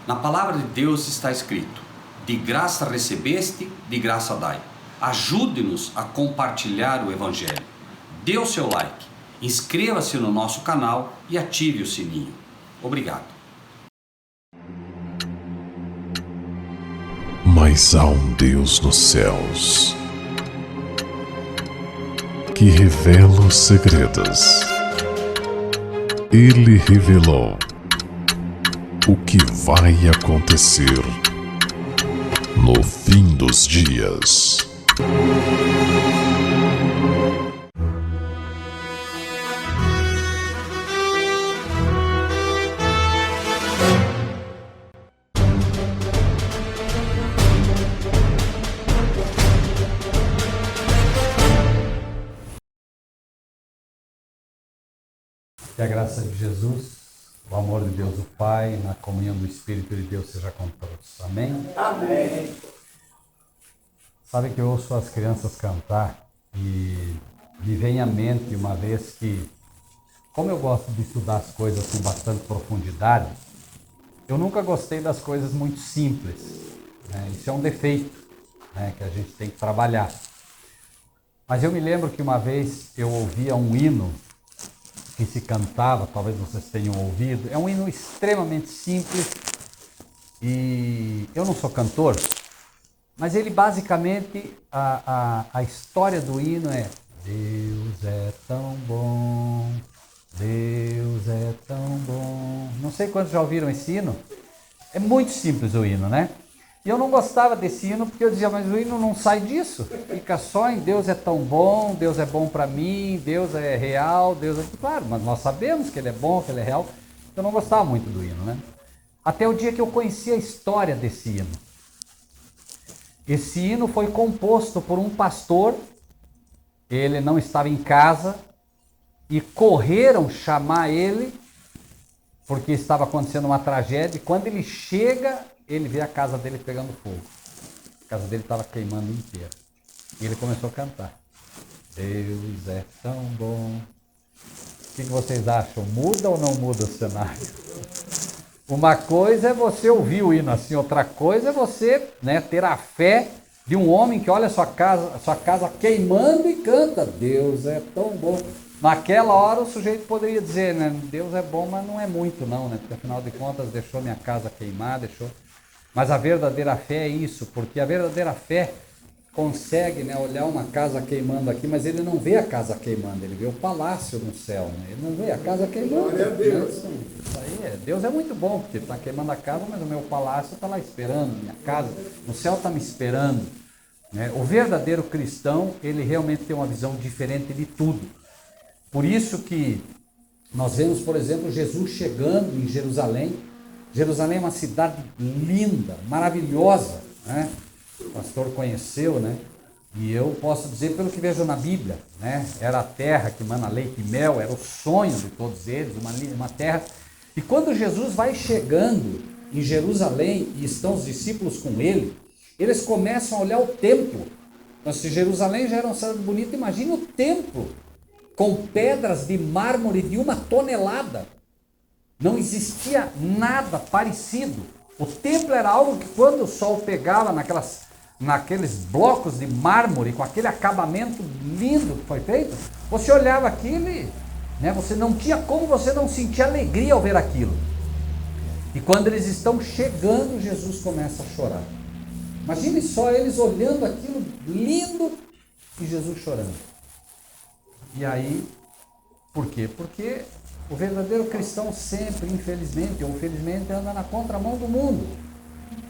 Na palavra de Deus está escrito: de graça recebeste, de graça dai. Ajude-nos a compartilhar o Evangelho. Dê o seu like, inscreva-se no nosso canal e ative o sininho. Obrigado. Mas há um Deus nos céus que revela os segredos. Ele revelou o que vai acontecer no fim dos dias. Que a graça de Jesus, o amor de Deus o Pai, na comunhão do Espírito de Deus seja com todos. Amém? Amém. Sabe que eu ouço as crianças cantar e me vem à mente uma vez que, como eu gosto de estudar as coisas com bastante profundidade, eu nunca gostei das coisas muito simples, né? Isso é um defeito, né, que a gente tem que trabalhar. Mas eu me lembro que uma vez eu ouvia um hino que se cantava, talvez vocês tenham ouvido, é um hino extremamente simples e eu não sou cantor, mas ele basicamente, a história do hino é: Deus é tão bom, Deus é tão bom. Não sei quantos já ouviram esse hino, é muito simples o hino, né? E eu não gostava desse hino porque eu dizia, mas o hino não sai disso, fica só em Deus é tão bom, Deus é bom para mim, Deus é real, Deus é... Claro, mas nós sabemos que Ele é bom, que Ele é real. Eu não gostava muito do hino, né? Até o dia que eu conheci a história desse hino. Esse hino foi composto por um pastor, ele não estava em casa, e correram chamar ele, porque estava acontecendo uma tragédia, e quando ele chega, ele vê a casa dele pegando fogo. A casa dele estava queimando inteira. E ele começou a cantar: Deus é tão bom. O que vocês acham? Muda ou não muda o cenário? Uma coisa é você ouvir o hino assim, outra coisa é você, né, ter a fé de um homem que olha a sua casa queimando e canta: Deus é tão bom. Naquela hora o sujeito poderia dizer, né, Deus é bom, mas não é muito não, né, porque afinal de contas deixou minha casa queimar, deixou... Mas a verdadeira fé é isso, porque a verdadeira fé consegue, né, olhar uma casa queimando aqui, mas ele não vê a casa queimando, ele vê o palácio no céu, né? Ele não vê a casa queimando. Glória a Deus. Isso aí Deus é muito bom, porque está queimando a casa, mas o meu palácio está lá esperando, minha casa, no céu está me esperando, né? O verdadeiro cristão, ele realmente tem uma visão diferente de tudo. Por isso que nós vemos, por exemplo, Jesus chegando em Jerusalém. Jerusalém é uma cidade linda, maravilhosa, né? O pastor conheceu, né? E eu posso dizer pelo que vejo na Bíblia, né? Era a terra que mana leite e mel, era o sonho de todos eles, uma terra. E quando Jesus vai chegando em Jerusalém e estão os discípulos com ele, eles começam a olhar o templo. Então, se Jerusalém já era uma cidade bonita, imagina o templo, com pedras de mármore de 1 tonelada. Não existia nada parecido. O templo era algo que quando o sol pegava naqueles blocos de mármore, com aquele acabamento lindo que foi feito, você olhava aquilo e, né, você não tinha como você não sentir alegria ao ver aquilo. E quando eles estão chegando, Jesus começa a chorar. Imagine só eles olhando aquilo lindo e Jesus chorando. E aí, por quê? Porque o verdadeiro cristão sempre, infelizmente ou felizmente, anda na contramão do mundo.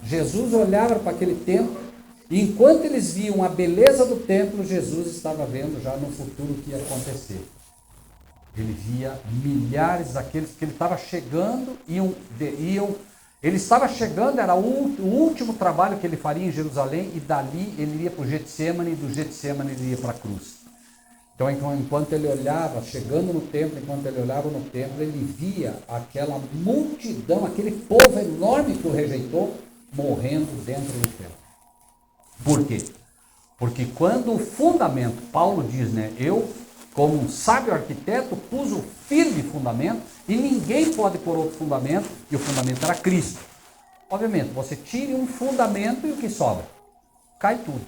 Jesus olhava para aquele templo e enquanto eles viam a beleza do templo, Jesus estava vendo já no futuro o que ia acontecer. Ele via milhares daqueles que ele estava chegando, ele estava chegando, era o último trabalho que ele faria em Jerusalém e dali ele ia para o Getsemane e do Getsemane ele ia para a cruz. Então, enquanto ele olhava, chegando no templo, enquanto ele olhava no templo, ele via aquela multidão, aquele povo enorme que o rejeitou, morrendo dentro do templo. Por quê? Porque quando o fundamento, Paulo diz, né, eu, como um sábio arquiteto, pus o firme fundamento e ninguém pode pôr outro fundamento, e o fundamento era Cristo. Obviamente, você tire um fundamento e o que sobra? Cai tudo.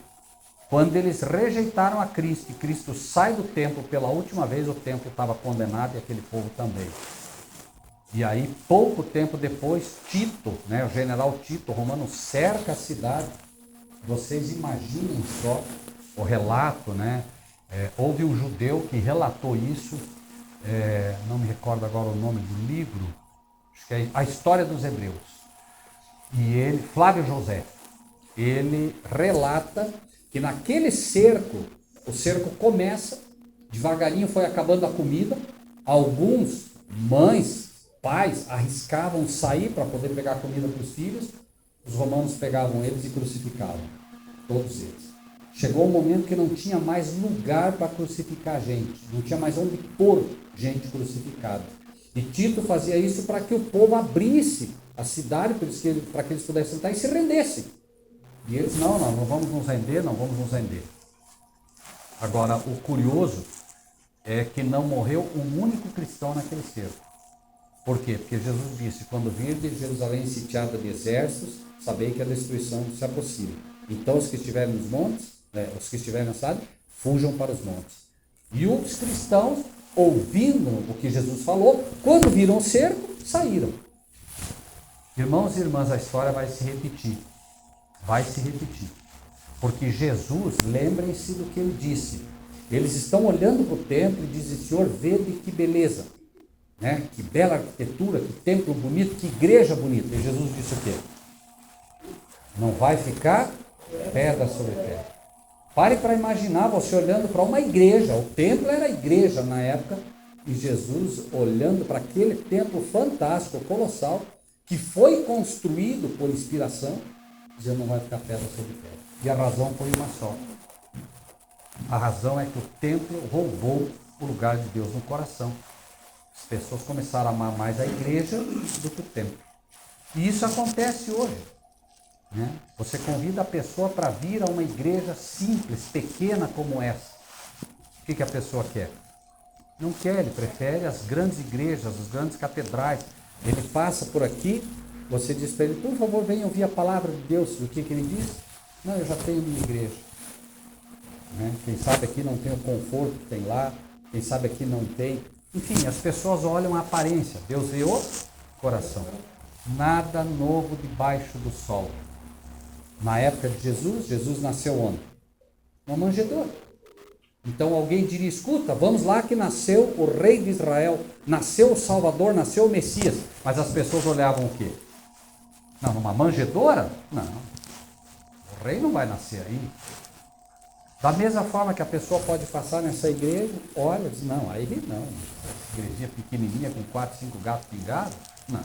Quando eles rejeitaram a Cristo e Cristo sai do templo pela última vez, o templo estava condenado e aquele povo também. E aí, pouco tempo depois, Tito, né, o general Tito, romano, cerca a cidade. Vocês imaginem só o relato, né? Houve um judeu que relatou isso, não me recordo agora o nome do livro, acho que é A História dos Hebreus. E ele, Flávio José, ele relata que naquele cerco, o cerco começa, devagarinho foi acabando a comida, alguns mães, pais arriscavam sair para poder pegar comida para os filhos, os romanos pegavam eles e crucificavam, todos eles. Chegou um momento que não tinha mais lugar para crucificar gente, não tinha mais onde pôr gente crucificada. E Tito fazia isso para que o povo abrisse a cidade, para que eles pudessem sentar e se rendessem. E eles, não vamos nos render, não vamos nos render. Agora, o curioso é que não morreu um único cristão naquele cerco. Por quê? Porque Jesus disse, quando virdes Jerusalém sitiada de exércitos, sabei que a destruição se aproxima. Então, os que estiverem nos montes, os que estiverem na cidade, fujam para os montes. E os cristãos, ouvindo o que Jesus falou, quando viram o cerco, saíram. Irmãos e irmãs, a história vai se repetir. Vai se repetir. Porque Jesus, lembrem-se do que ele disse. Eles estão olhando para o templo e dizem, Senhor, vede que beleza. Né? Que bela arquitetura, que templo bonito, que igreja bonita. E Jesus disse o quê? Não vai ficar pedra sobre pedra. Pare para imaginar você olhando para uma igreja. O templo era a igreja na época. E Jesus olhando para aquele templo fantástico, colossal, que foi construído por inspiração, dizendo, não vai ficar pedra sobre pedra. E a razão foi uma só. A razão é que o templo roubou o lugar de Deus no coração. As pessoas começaram a amar mais a igreja do que o templo. E isso acontece hoje. Né? Você convida a pessoa para vir a uma igreja simples, pequena como essa. O que a pessoa quer? Não quer, ele prefere as grandes igrejas, as grandes catedrais. Ele passa por aqui, você diz para ele, por favor, venha ouvir a palavra de Deus. O que ele diz? Não, eu já tenho minha igreja. Né? Quem sabe aqui não tem o conforto que tem lá, quem sabe aqui não tem. Enfim, as pessoas olham a aparência, Deus vê o coração. Nada novo debaixo do sol. Na época de Jesus, Jesus nasceu onde? Uma manjedoura. Então alguém diria, escuta, vamos lá que nasceu o rei de Israel, nasceu o Salvador, nasceu o Messias. Mas as pessoas olhavam o quê? Não, numa manjedoura? Não, o rei não vai nascer aí. Da mesma forma que a pessoa pode passar nessa igreja, olha, diz, não, aí não. Igrejinha pequenininha com 4, 5 gatos pingados? Não.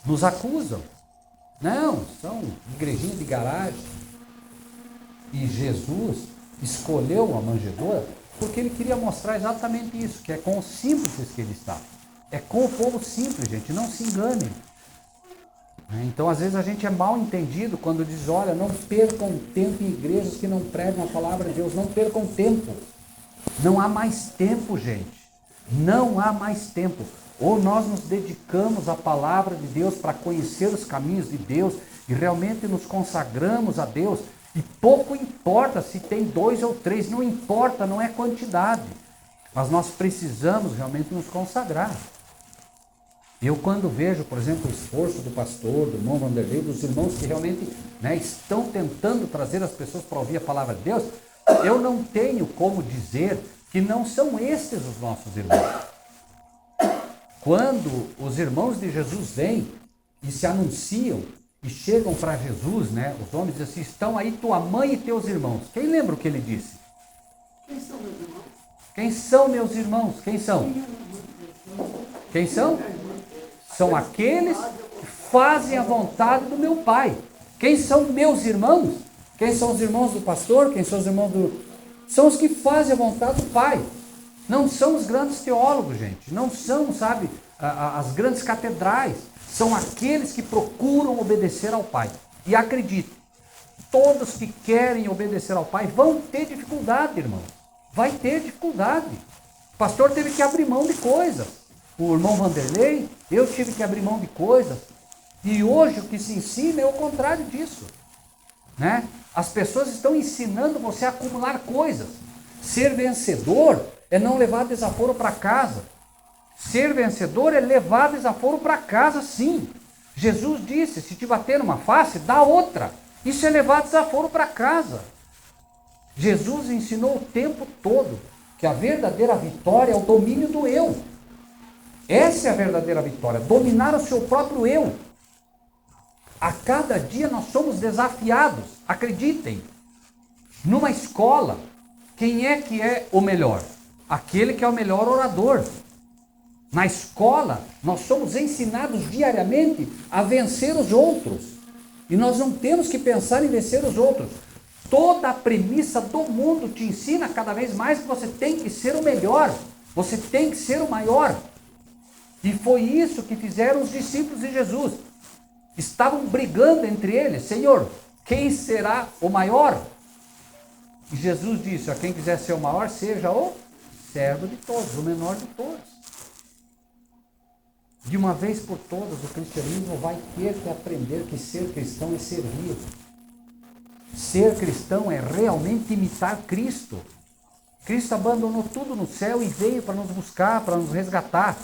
Nos acusam. Não, são igrejinha de garagem. E Jesus escolheu a manjedoura porque ele queria mostrar exatamente isso, que é com os simples que ele está. É com o povo simples, gente, não se enganem. Então, às vezes, a gente é mal entendido quando diz, olha, não percam tempo em igrejas que não pregam a palavra de Deus, não percam tempo. Não há mais tempo, gente. Não há mais tempo. Ou nós nos dedicamos à palavra de Deus para conhecer os caminhos de Deus e realmente nos consagramos a Deus. E pouco importa se tem 2 ou 3, não importa, não é quantidade. Mas nós precisamos realmente nos consagrar. Eu quando vejo, por exemplo, o esforço do pastor, do irmão Vanderlei, dos irmãos que realmente estão tentando trazer as pessoas para ouvir a palavra de Deus, eu não tenho como dizer que não são estes os nossos irmãos. Quando os irmãos de Jesus vêm e se anunciam e chegam para Jesus, os homens dizem assim, estão aí tua mãe e teus irmãos. Quem lembra o que ele disse? Quem são meus irmãos? Quem são meus irmãos? Quem são? Quem são? São aqueles que fazem a vontade do meu Pai. Quem são meus irmãos? Quem são os irmãos do pastor? Quem são os irmãos do... São os que fazem a vontade do Pai. Não são os grandes teólogos, gente. Não são, as grandes catedrais. São aqueles que procuram obedecer ao Pai. E acredite, todos que querem obedecer ao Pai vão ter dificuldade, irmão. Vai ter dificuldade. O pastor teve que abrir mão de coisas. o irmão Vanderlei, eu tive que abrir mão de coisas. E hoje o que se ensina é o contrário disso. Né? As pessoas estão ensinando você a acumular coisas. Ser vencedor é não levar desaforo para casa. Ser vencedor é levar desaforo para casa, sim. Jesus disse, se te bater numa face, dá outra. Isso é levar desaforo para casa. Jesus ensinou o tempo todo que a verdadeira vitória é o domínio do eu. Essa é a verdadeira vitória, dominar o seu próprio eu. A cada dia nós somos desafiados, acreditem. Numa escola, quem é que é o melhor? Aquele que é o melhor orador. Na escola, nós somos ensinados diariamente a vencer os outros. E nós não temos que pensar em vencer os outros. Toda a premissa do mundo te ensina cada vez mais que você tem que ser o melhor. Você tem que ser o maior. E foi isso que fizeram os discípulos de Jesus. Estavam brigando entre eles. Senhor, quem será o maior? E Jesus disse, quem quiser ser o maior, seja o servo de todos, o menor de todos. De uma vez por todas, o cristianismo vai ter que aprender que ser cristão é servir. Ser cristão é realmente imitar Cristo. Cristo abandonou tudo no céu e veio para nos buscar, para nos resgatar.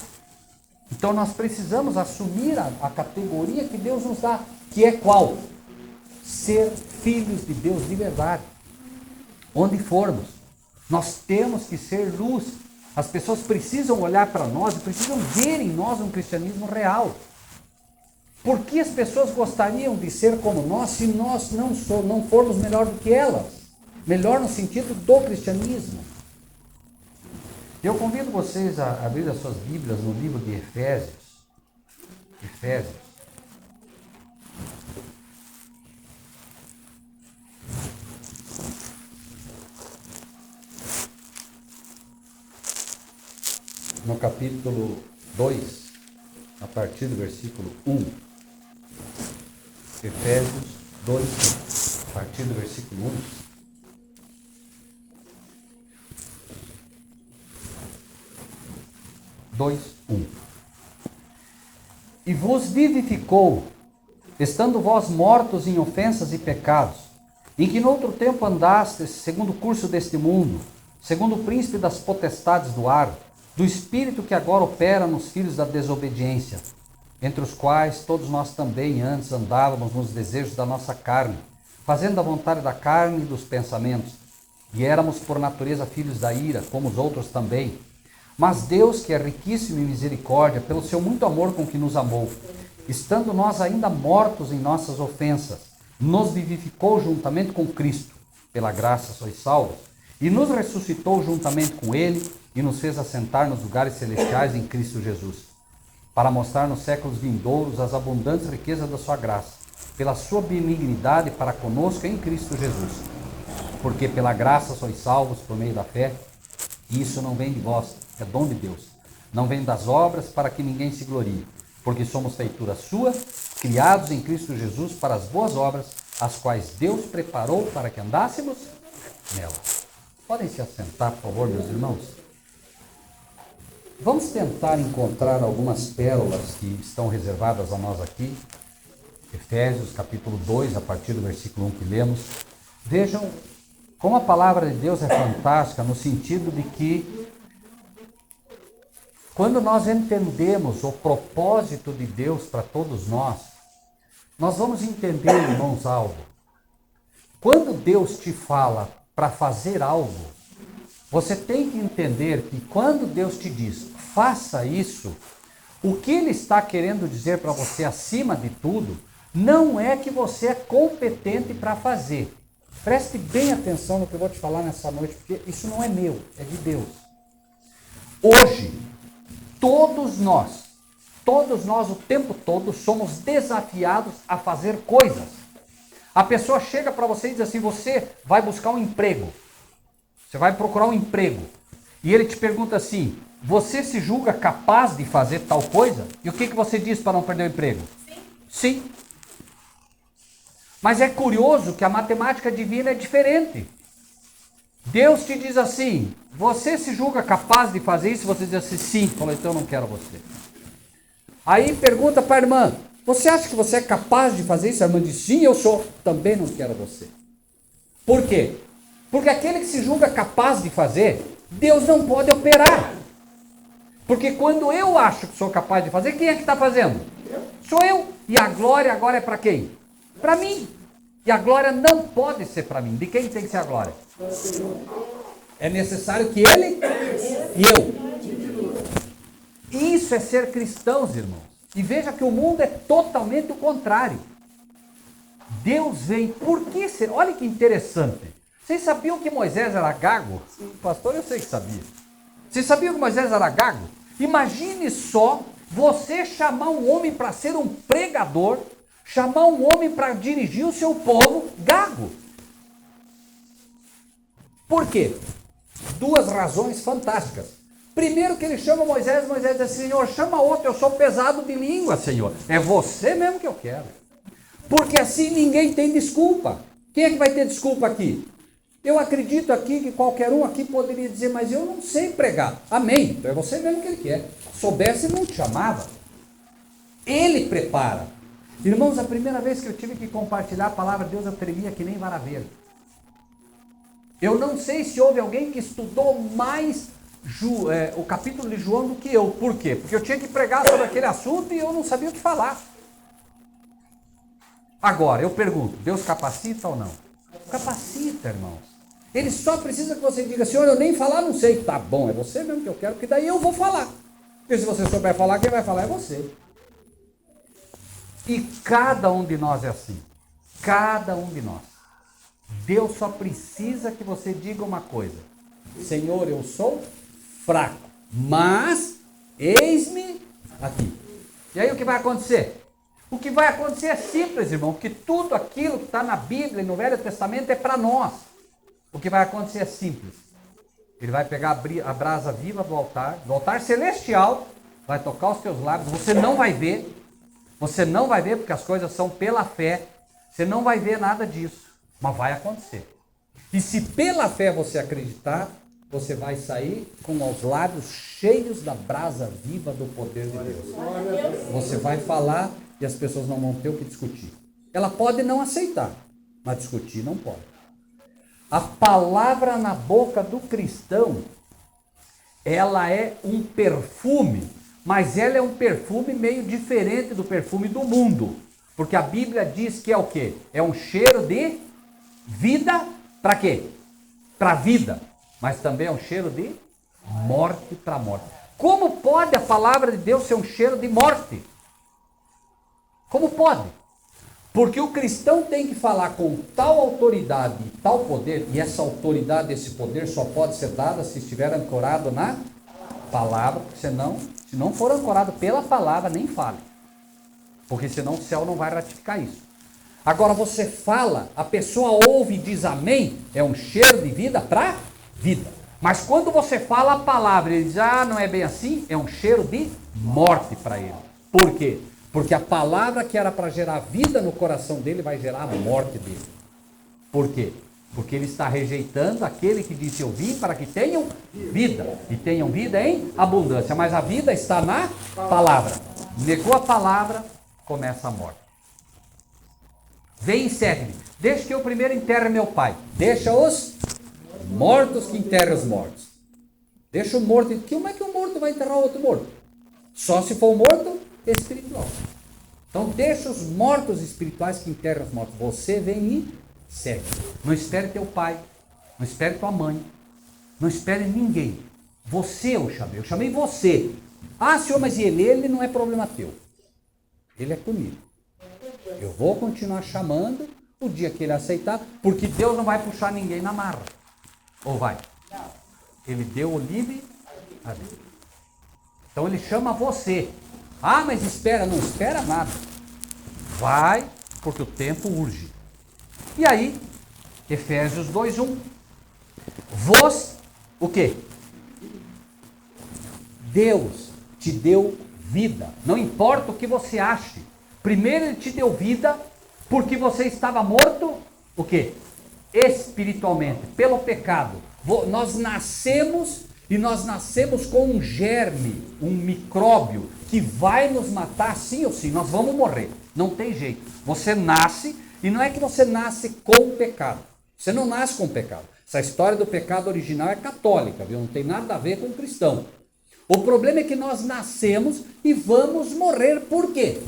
Então nós precisamos assumir a categoria que Deus nos dá, que é qual? Ser filhos de Deus de verdade. Onde formos, nós temos que ser luz. As pessoas precisam olhar para nós e precisam ver em nós um cristianismo real. Por que as pessoas gostariam de ser como nós se nós não formos melhor do que elas? Melhor no sentido do cristianismo. Eu convido vocês a abrir as suas Bíblias no livro de Efésios. Efésios. No capítulo 2, a partir do versículo 1. Efésios 2, a partir do versículo 1. E vos vivificou, estando vós mortos em ofensas e pecados, em que noutro tempo andastes, segundo o curso deste mundo, segundo o príncipe das potestades do ar, do espírito que agora opera nos filhos da desobediência, entre os quais todos nós também antes andávamos nos desejos da nossa carne, fazendo a vontade da carne e dos pensamentos, e éramos por natureza filhos da ira, como os outros também. Mas Deus, que é riquíssimo em misericórdia, pelo seu muito amor com que nos amou, estando nós ainda mortos em nossas ofensas, nos vivificou juntamente com Cristo, pela graça sois salvos, e nos ressuscitou juntamente com Ele, e nos fez assentar nos lugares celestiais em Cristo Jesus, para mostrar nos séculos vindouros as abundantes riquezas da sua graça, pela sua benignidade para conosco em Cristo Jesus. Porque pela graça sois salvos por meio da fé, e isso não vem de vós, é dom de Deus. Não vem das obras para que ninguém se glorie, porque somos feitura sua, criados em Cristo Jesus para as boas obras, as quais Deus preparou para que andássemos nelas. Podem se assentar, por favor, meus irmãos? Vamos tentar encontrar algumas pérolas que estão reservadas a nós aqui. Efésios capítulo 2, a partir do versículo 1 que lemos. Vejam como a palavra de Deus é fantástica no sentido de que quando nós entendemos o propósito de Deus para todos nós vamos entender, irmãos, algo. Quando Deus te fala para fazer algo, você tem que entender que quando Deus te diz, faça isso, o que Ele está querendo dizer para você, acima de tudo, não é que você é competente para fazer. Preste bem atenção no que eu vou te falar nessa noite, porque isso não é meu, é de Deus. Hoje, todos nós, o tempo todo, somos desafiados a fazer coisas. A pessoa chega para você e diz assim, você vai buscar um emprego. Você vai procurar um emprego. E ele te pergunta assim, você se julga capaz de fazer tal coisa? E o que você diz para não perder o emprego? Sim. Mas é curioso que a matemática divina é diferente. Deus te diz assim, você se julga capaz de fazer isso? Você diz assim, sim. Falou, então eu não quero você. Aí pergunta para a irmã, você acha que você é capaz de fazer isso? A irmã diz, sim, eu sou. Também não quero você. Por quê? Porque aquele que se julga capaz de fazer, Deus não pode operar. Porque quando eu acho que sou capaz de fazer, quem é que está fazendo? Sou eu. E a glória agora é para quem? Para mim. E a glória não pode ser para mim. De quem tem que ser a glória? É necessário que ele e eu. Isso é ser cristãos, irmãos. E veja que o mundo é totalmente o contrário. Deus vem. Por que ser? Olha que interessante. Vocês sabiam que Moisés era gago? Pastor, eu sei que sabia. Vocês sabiam que Moisés era gago? Imagine só você chamar um homem para ser um pregador, chamar um homem para dirigir o seu povo gago. Por quê? Duas razões fantásticas. Primeiro que ele chama Moisés, Moisés diz, Senhor, chama outro, eu sou pesado de língua, Senhor. É você mesmo que eu quero. Porque assim ninguém tem desculpa. Quem é que vai ter desculpa aqui? Eu acredito aqui que qualquer um aqui poderia dizer, mas eu não sei pregar. Amém. Então é você mesmo que ele quer. Soubesse, não te chamava. Ele prepara. Irmãos, a primeira vez que eu tive que compartilhar a palavra de Deus, eu tremia que nem vara verde. Eu não sei se houve alguém que estudou mais o capítulo de João do que eu. Por quê? Porque eu tinha que pregar sobre aquele assunto e eu não sabia o que falar. Agora, eu pergunto, Deus capacita ou não? Capacita, irmãos. Ele só precisa que você diga, Senhor, eu nem falar não sei. Tá bom, é você mesmo que eu quero, porque daí eu vou falar. Porque se você souber falar, quem vai falar é você. E cada um de nós é assim. Cada um de nós. Deus só precisa que você diga uma coisa. Senhor, eu sou fraco, mas eis-me aqui. E aí o que vai acontecer? O que vai acontecer é simples, irmão, porque tudo aquilo que está na Bíblia e no Velho Testamento é para nós. O que vai acontecer é simples. Ele vai pegar a brasa viva do altar celestial, vai tocar os teus lábios, você não vai ver, porque as coisas são pela fé, você não vai ver nada disso, mas vai acontecer. E se pela fé você acreditar, você vai sair com os lábios cheios da brasa viva do poder de Deus. Você vai falar e as pessoas não vão ter o que discutir. Ela pode não aceitar, mas discutir não pode. A palavra na boca do cristão, ela é um perfume, mas ela é um perfume meio diferente do perfume do mundo. Porque a Bíblia diz que é o quê? É um cheiro de vida, para quê? Para vida. Mas também é um cheiro de morte para morte. Como pode a palavra de Deus ser um cheiro de morte? Como pode? Porque o cristão tem que falar com tal autoridade e tal poder, e essa autoridade, esse poder só pode ser dada se estiver ancorado na palavra, porque senão, se não for ancorado pela palavra, nem fale. Porque senão o céu não vai ratificar isso. Agora você fala, a pessoa ouve e diz amém, é um cheiro de vida para vida. Mas quando você fala a palavra e ele diz, não é bem assim, é um cheiro de morte para ele. Por quê? Porque a palavra que era para gerar vida no coração dele vai gerar a morte dele. Por quê? Porque ele está rejeitando aquele que disse, eu vim para que tenham vida. E tenham vida em abundância. Mas a vida está na palavra. Negou a palavra, começa a morte. Vem e segue-me. Deixa que eu primeiro enterre meu pai. Deixa os mortos que enterrem os mortos. Deixa o morto. Como é que o morto vai enterrar o outro morto? Só se for o morto espiritual. Então deixa os mortos espirituais que enterram os mortos. Você vem e segue. Não espere teu pai. Não espere tua mãe. Não espere ninguém. Você eu chamei. Eu chamei você. Senhor, mas ele não é problema teu. Ele é comigo. Eu vou continuar chamando o dia que ele aceitar, porque Deus não vai puxar ninguém na marra. Ou vai? Ele deu o livre a Deus. Então ele chama você. Mas espera, não espera nada. Vai, porque o tempo urge. E aí, Efésios 2:1. Vos, o quê? Deus te deu vida. Não importa o que você ache. Primeiro ele te deu vida, porque você estava morto, o quê? Espiritualmente, pelo pecado. Nós nascemos e nós nascemos com um germe, um micróbio que vai nos matar sim ou sim. Nós vamos morrer, não tem jeito. Você nasce e não é que você nasce com pecado. Você não nasce com pecado. Essa história do pecado original é católica, viu? Não tem nada a ver com cristão. O problema é que nós nascemos e vamos morrer. Por quê?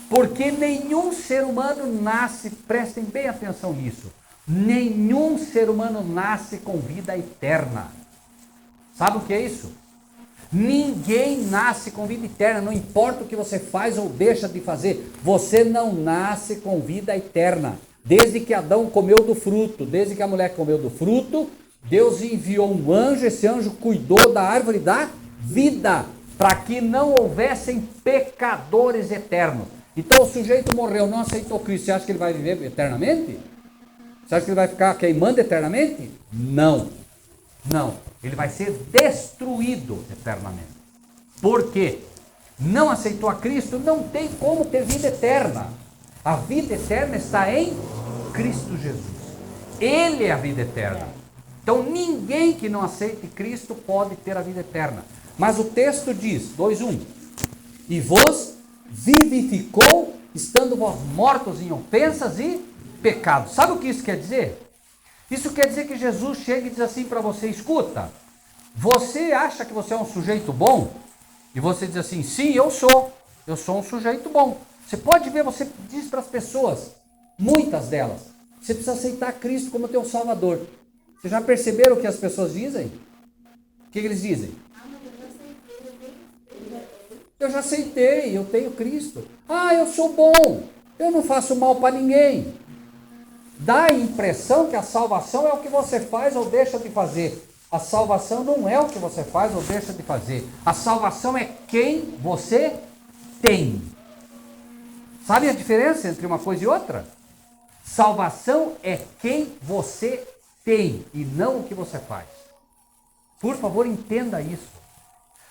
Porque nenhum ser humano nasce, prestem bem atenção nisso, nenhum ser humano nasce com vida eterna. Sabe o que é isso? Ninguém nasce com vida eterna, não importa o que você faz ou deixa de fazer, você não nasce com vida eterna. Desde que Adão comeu do fruto, desde que a mulher comeu do fruto, Deus enviou um anjo, esse anjo cuidou da árvore da vida, para que não houvessem pecadores eternos. Então o sujeito morreu, não aceitou Cristo, você acha que ele vai viver eternamente? Você acha que ele vai ficar queimando eternamente? Não, não, ele vai ser destruído eternamente. Por quê? Não aceitou a Cristo, não tem como ter vida eterna. A vida eterna está em Cristo Jesus. Ele é a vida eterna. Então ninguém que não aceite Cristo pode ter a vida eterna. Mas o texto diz, 2:1, e vos vivificou, estando vós mortos em ofensas e pecados. Sabe o que isso quer dizer? Isso quer dizer que Jesus chega e diz assim para você, escuta, você acha que você é um sujeito bom? E você diz assim, sim, eu sou um sujeito bom. Você pode ver, você diz para as pessoas, muitas delas, você precisa aceitar Cristo como teu Salvador. Vocês já perceberam o que as pessoas dizem? O que eles dizem? Eu já aceitei, eu tenho Cristo. Ah, eu sou bom, eu não faço mal para ninguém. Dá a impressão que a salvação é o que você faz ou deixa de fazer. A salvação não é o que você faz ou deixa de fazer. A salvação é quem você tem. Sabe a diferença entre uma coisa e outra? Salvação é quem você tem e não o que você faz. Por favor, entenda isso.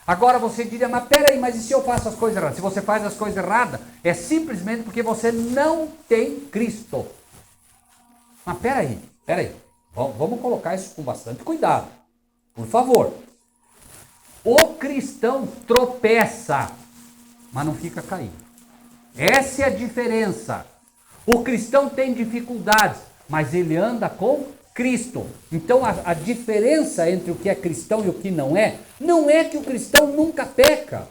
Agora você diria, mas peraí, mas e se eu faço as coisas erradas? Se você faz as coisas erradas, é simplesmente porque você não tem Cristo. Mas peraí. Vamos colocar isso com bastante cuidado. Por favor. O cristão tropeça, mas não fica caído. Essa é a diferença. O cristão tem dificuldades, mas ele anda com Cristo. Então a diferença entre o que é cristão e o que não é que o cristão nunca peca.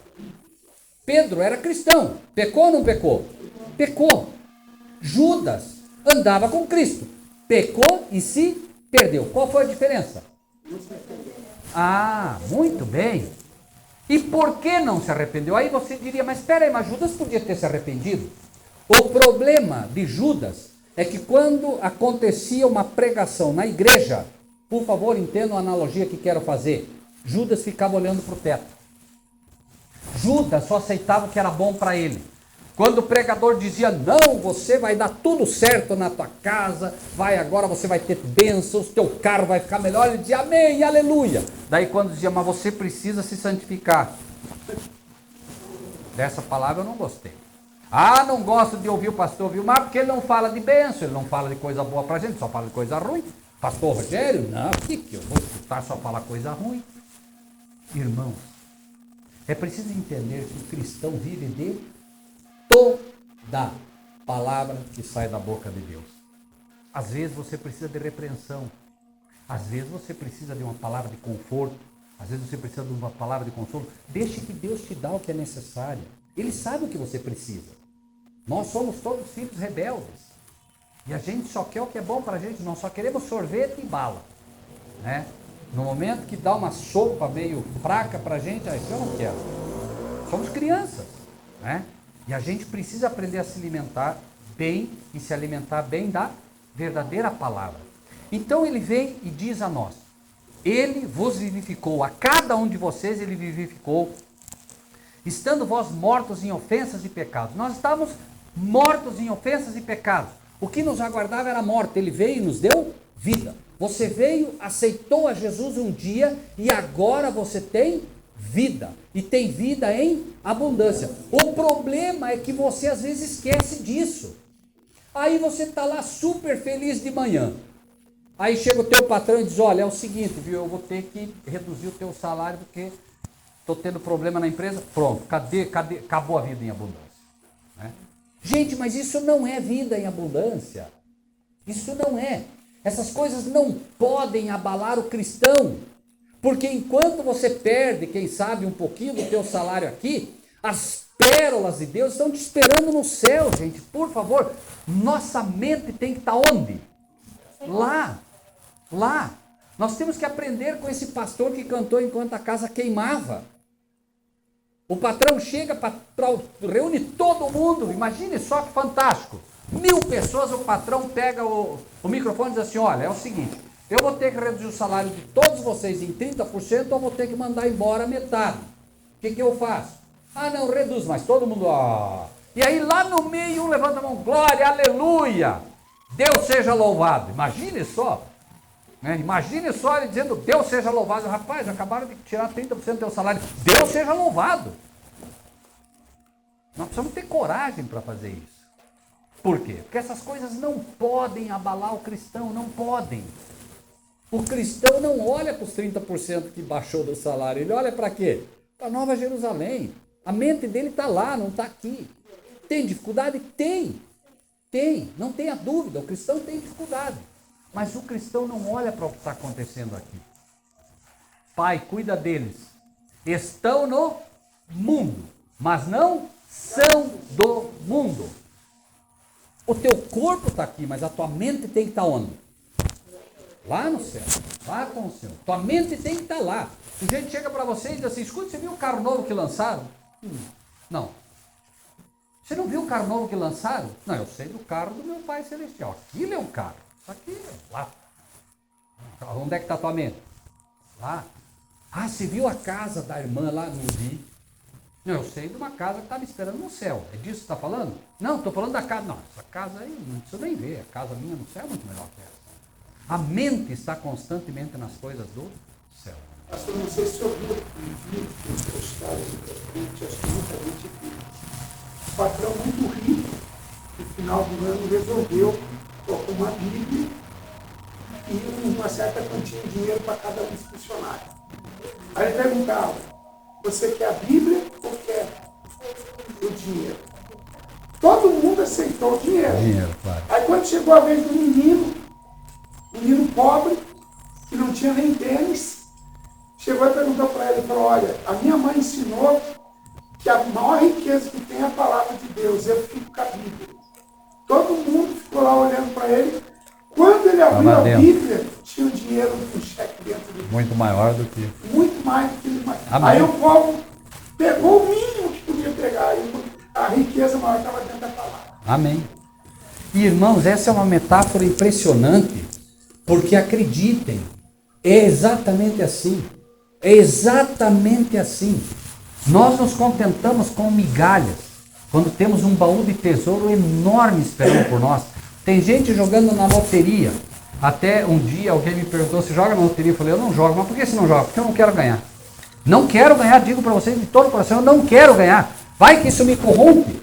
Pedro era cristão, pecou ou não pecou? Pecou. Judas andava com Cristo, pecou e se perdeu. Qual foi a diferença? Ah, muito bem. E por que não se arrependeu? Aí você diria, mas espera aí, mas Judas podia ter se arrependido. O problema de Judas é que quando acontecia uma pregação na igreja, por favor, entendam a analogia que quero fazer, Judas ficava olhando para o teto. Judas só aceitava o que era bom para ele. Quando o pregador dizia, não, você vai dar tudo certo na tua casa, agora você vai ter bênçãos, teu carro vai ficar melhor, ele dizia, amém, aleluia. Daí quando dizia, mas você precisa se santificar. Dessa palavra eu não gostei. Ah, não gosto de ouvir o pastor Vilmar, porque ele não fala de bênção, ele não fala de coisa boa pra gente, só fala de coisa ruim. Pastor Rogério, não, por que eu vou escutar só falar coisa ruim? Irmãos, é preciso entender que o cristão vive de toda palavra que sai da boca de Deus. Às vezes você precisa de repreensão, às vezes você precisa de uma palavra de conforto, às vezes você precisa de uma palavra de consolo. Deixe que Deus te dá o que é necessário. Ele sabe o que você precisa. Nós somos todos filhos rebeldes. E a gente só quer o que é bom para a gente, nós só queremos sorvete e bala. Né? No momento que dá uma sopa meio fraca para a gente, aí eu não quero. Somos crianças. Né? E a gente precisa aprender a se alimentar bem e se alimentar bem da verdadeira palavra. Então ele vem e diz a nós, ele vos vivificou, a cada um de vocês ele vivificou, estando vós mortos em ofensas e pecados. Nós estávamos mortos em ofensas e pecados. O que nos aguardava era a morte. Ele veio e nos deu vida. Você veio, aceitou a Jesus um dia e agora você tem vida. E tem vida em abundância. O problema é que você às vezes esquece disso. Aí você está lá super feliz de manhã. Aí chega o teu patrão e diz, olha, é o seguinte, viu, eu vou ter que reduzir o teu salário porque estou tendo problema na empresa. Pronto, acabou a vida em abundância. Né? Gente, mas isso não é vida em abundância. Isso não é. Essas coisas não podem abalar o cristão. Porque enquanto você perde, quem sabe, um pouquinho do teu salário aqui, as pérolas de Deus estão te esperando no céu, gente. Por favor, nossa mente tem que estar onde? Lá. Nós temos que aprender com esse pastor que cantou enquanto a casa queimava. O patrão chega, reúne todo mundo. Imagine só que fantástico. 1000 pessoas, o patrão pega o microfone e diz assim, olha, é o seguinte, eu vou ter que reduzir o salário de todos vocês em 30% ou vou ter que mandar embora metade. O que eu faço? Ah, não, reduz, mas todo mundo... E aí lá no meio um levanta a mão, glória, aleluia, Deus seja louvado. Imagine só. Né? Imagine só ele dizendo, Deus seja louvado. Rapaz, acabaram de tirar 30% do teu salário. Deus seja louvado. Nós precisamos ter coragem para fazer isso. Por quê? Porque essas coisas não podem abalar o cristão, não podem. O cristão não olha para os 30% que baixou do salário, ele olha para quê? Para Nova Jerusalém. A mente dele está lá, não está aqui. Tem dificuldade? Tem. Não tenha dúvida, o cristão tem dificuldade. Mas o cristão não olha para o que está acontecendo aqui. Pai, cuida deles. Estão no mundo, mas não são do mundo. O teu corpo está aqui, mas a tua mente tem que estar onde? Lá no céu, lá com o Senhor. Tua mente tem que estar lá. O gente chega para você e diz assim, escuta, você viu o carro novo que lançaram? Não. Você não viu o carro novo que lançaram? Não, eu sei do carro do meu Pai Celestial. Aquilo é um carro. Isso aqui é lá. Onde é que está a tua mente? Lá. Ah, você viu a casa da irmã lá? Não vi. Não, eu sei de uma casa que está me esperando no céu. É disso que você está falando? Não, estou falando da casa. Não, essa casa aí não precisa nem ver. A casa minha no céu é muito melhor que essa. A mente está constantemente nas coisas do céu. Pastor, não sei se eu ouviu um vídeo que eu postava acho que muita gente viu. O patrão muito rico, no final do ano, resolveu colocar uma Bíblia e uma certa quantia de dinheiro para cada um dos funcionários. Aí ele perguntava, você quer a Bíblia ou quer o dinheiro? Todo mundo aceitou o dinheiro. Claro. Aí quando chegou a vez do menino pobre, que não tinha nem tênis, chegou e perguntou para ele, falou, olha, a minha mãe ensinou que a maior riqueza que tem é a palavra de Deus, eu fico com a Bíblia. Todo mundo ficou lá olhando para ele. Quando ele abriu a Bíblia, tinha um dinheiro, um cheque dentro dele. Muito maior do que... Muito mais do que ele mais. Amém. Aí o povo pegou o mínimo que podia pegar, e a riqueza maior estava dentro da palavra. Amém. E, irmãos, essa é uma metáfora impressionante, porque acreditem, é exatamente assim. É exatamente assim. Nós nos contentamos com migalhas, quando temos um baú de tesouro enorme esperando por nós. Tem gente jogando na loteria. Até um dia alguém me perguntou se joga na loteria. Eu falei, eu não jogo. Mas por que você não joga? Porque eu não quero ganhar. Não quero ganhar, digo para vocês de todo o coração, eu não quero ganhar. Vai que isso me corrompe.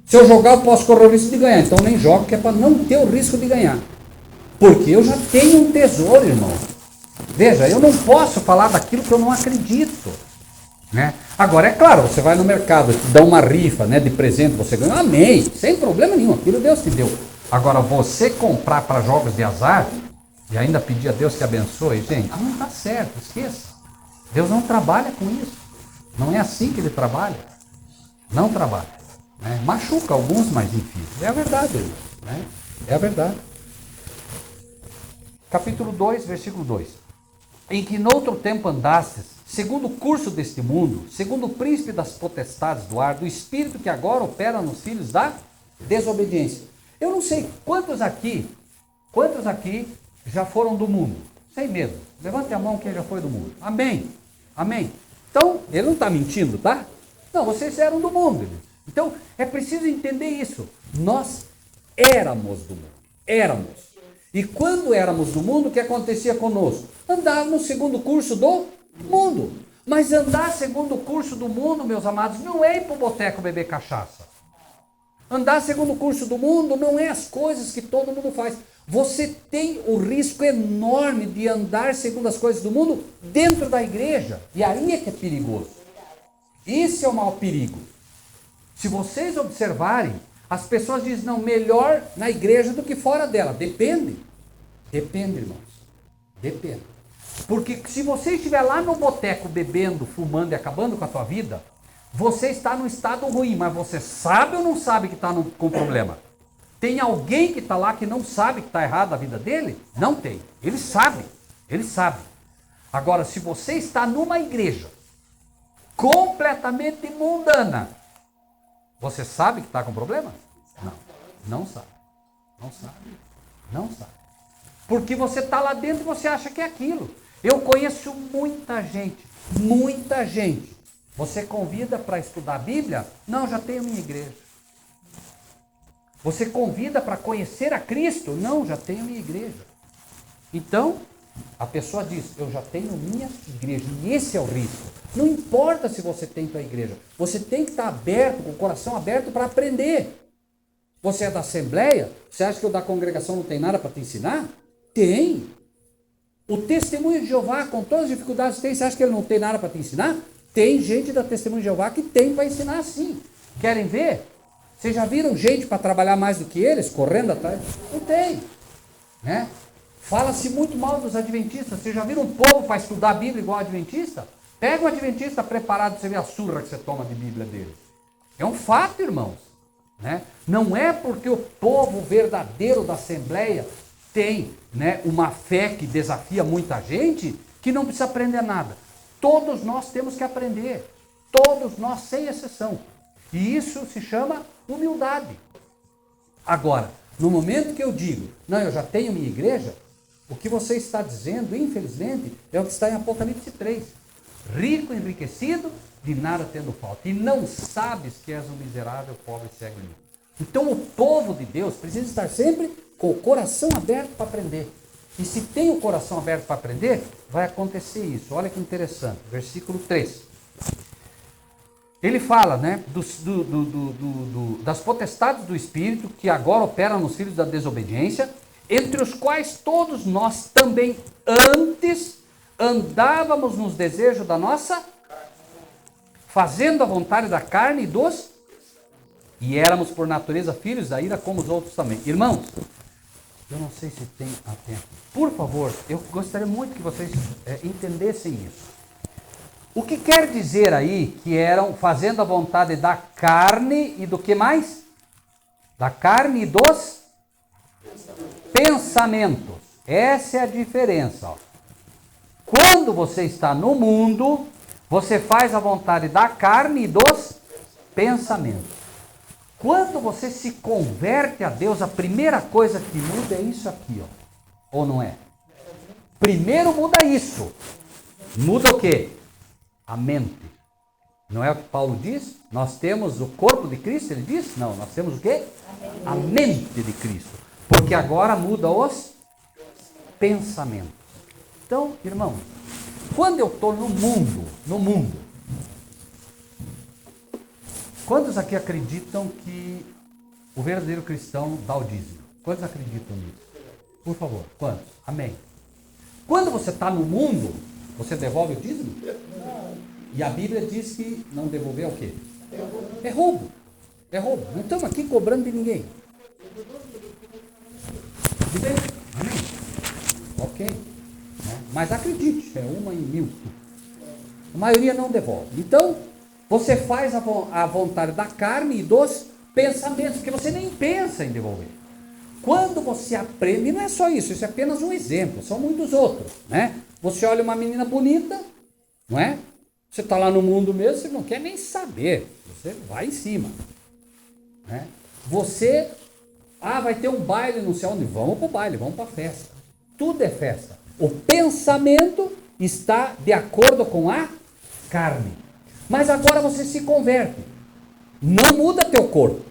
Se eu jogar, eu posso correr o risco de ganhar. Então eu nem jogo, que é para não ter o risco de ganhar. Porque eu já tenho um tesouro, irmão. Veja, eu não posso falar daquilo que eu não acredito. Né? Agora, é claro, você vai no mercado, te dá uma rifa, né, de presente, você ganha, amém, sem problema nenhum, aquilo Deus te deu. Agora, você comprar para jogos de azar e ainda pedir a Deus que abençoe, gente, não está certo, esqueça. Deus não trabalha com isso. Não é assim que Ele trabalha. Não trabalha. Né? Machuca alguns, mas enfim, é a verdade. Né? É a verdade. Capítulo 2, versículo 2. Em que noutro tempo andastes, segundo o curso deste mundo, segundo o príncipe das potestades do ar, do espírito que agora opera nos filhos da desobediência. Eu não sei quantos aqui já foram do mundo, sem medo. Levante a mão quem já foi do mundo. Amém. Amém. Então, ele não está mentindo, tá? Não, vocês eram do mundo. Então, é preciso entender isso. Nós éramos do mundo. Éramos. E quando éramos do mundo, o que acontecia conosco? Andávamos segundo o curso do mundo. Mas andar segundo o curso do mundo, meus amados, não é ir para o boteco beber cachaça. Andar segundo o curso do mundo não é as coisas que todo mundo faz. Você tem o risco enorme de andar segundo as coisas do mundo dentro da igreja. E aí é que é perigoso. Esse é o maior perigo. Se vocês observarem, as pessoas dizem, não, melhor na igreja do que fora dela. Depende. Depende, irmãos. Depende. Porque se você estiver lá no boteco bebendo, fumando e acabando com a tua vida, você está num estado ruim, mas você sabe ou não sabe que está com problema? Tem alguém que está lá que não sabe que está errado a vida dele? Não tem. Ele sabe. Ele sabe. Agora, se você está numa igreja completamente mundana, você sabe que está com problema? Não. Não sabe. Não sabe. Não sabe. Porque você está lá dentro e você acha que é aquilo. Eu conheço muita gente. Muita gente. Você convida para estudar a Bíblia? Não, já tenho minha igreja. Você convida para conhecer a Cristo? Não, já tenho minha igreja. Então, a pessoa diz, eu já tenho minha igreja. E esse é o risco. Não importa se você tem tua igreja. Você tem que estar aberto, com o coração aberto para aprender. Você é da Assembleia? Você acha que o da congregação não tem nada para te ensinar? Tem. O testemunho de Jeová, com todas as dificuldades que tem, você acha que ele não tem nada para te ensinar? Tem gente da Testemunho de Jeová que tem para ensinar sim. Querem ver? Vocês já viram gente para trabalhar mais do que eles, correndo atrás? Não tem. Né? Fala-se muito mal dos adventistas. Vocês já viram um povo para estudar a Bíblia igual adventista? Pega um adventista preparado, você vê a surra que você toma de Bíblia dele. É um fato, irmãos. Né? Não é porque o povo verdadeiro da Assembleia tem, né, uma fé que desafia muita gente que não precisa aprender nada. Todos nós temos que aprender. Todos nós, sem exceção. E isso se chama humildade. Agora, no momento que eu digo, não, eu já tenho minha igreja, o que você está dizendo, infelizmente, é o que está em Apocalipse 3. Rico, enriquecido, de nada tendo falta. E não sabes que és um miserável, pobre, cego e nu. Então o povo de Deus precisa estar sempre com o coração aberto para aprender. E se tem o coração aberto para aprender, vai acontecer isso. Olha que interessante. Versículo 3. Ele fala, né, das potestades do Espírito que agora operam nos filhos da desobediência, entre os quais todos nós também antes andávamos nos desejos da nossa, fazendo a vontade da carne e éramos por natureza filhos da ira como os outros também. Irmãos, eu não sei se tem a tempo. Por favor, eu gostaria muito que vocês entendessem isso. O que quer dizer aí que eram fazendo a vontade da carne e do que mais? Da carne e dos pensamentos. Essa é a diferença. Ó. Quando você está no mundo, você faz a vontade da carne e dos pensamentos. Quando você se converte a Deus, a primeira coisa que muda é isso aqui, ó. Ou não é? Primeiro muda isso. Muda o quê? A mente. Não é o que Paulo diz? Nós temos o corpo de Cristo, ele diz? Não, nós temos o quê? A mente de Cristo. Porque agora muda os pensamentos. Então, irmão, quando eu estou no mundo, quantos aqui acreditam que o verdadeiro cristão dá o dízimo? Quantos acreditam nisso? Por favor, quantos? Amém. Quando você está no mundo, você devolve o dízimo? E a Bíblia diz que não devolver é o quê? É roubo. É roubo. Não estamos aqui cobrando de ninguém. De bem? Amém? Ok. Mas acredite, é 1 em 1000. A maioria não devolve. Então, você faz a vontade da carne e dos pensamentos, porque você nem pensa em devolver. Quando você aprende, e não é só isso é apenas um exemplo, são muitos outros, né? Você olha uma menina bonita, não é? Você está lá no mundo mesmo, você não quer nem saber, você vai em cima, né? Você, vai ter um baile, não sei onde, vamos para o baile, vamos para a festa. Tudo é festa. O pensamento está de acordo com a carne. Mas agora você se converte. Não muda teu corpo.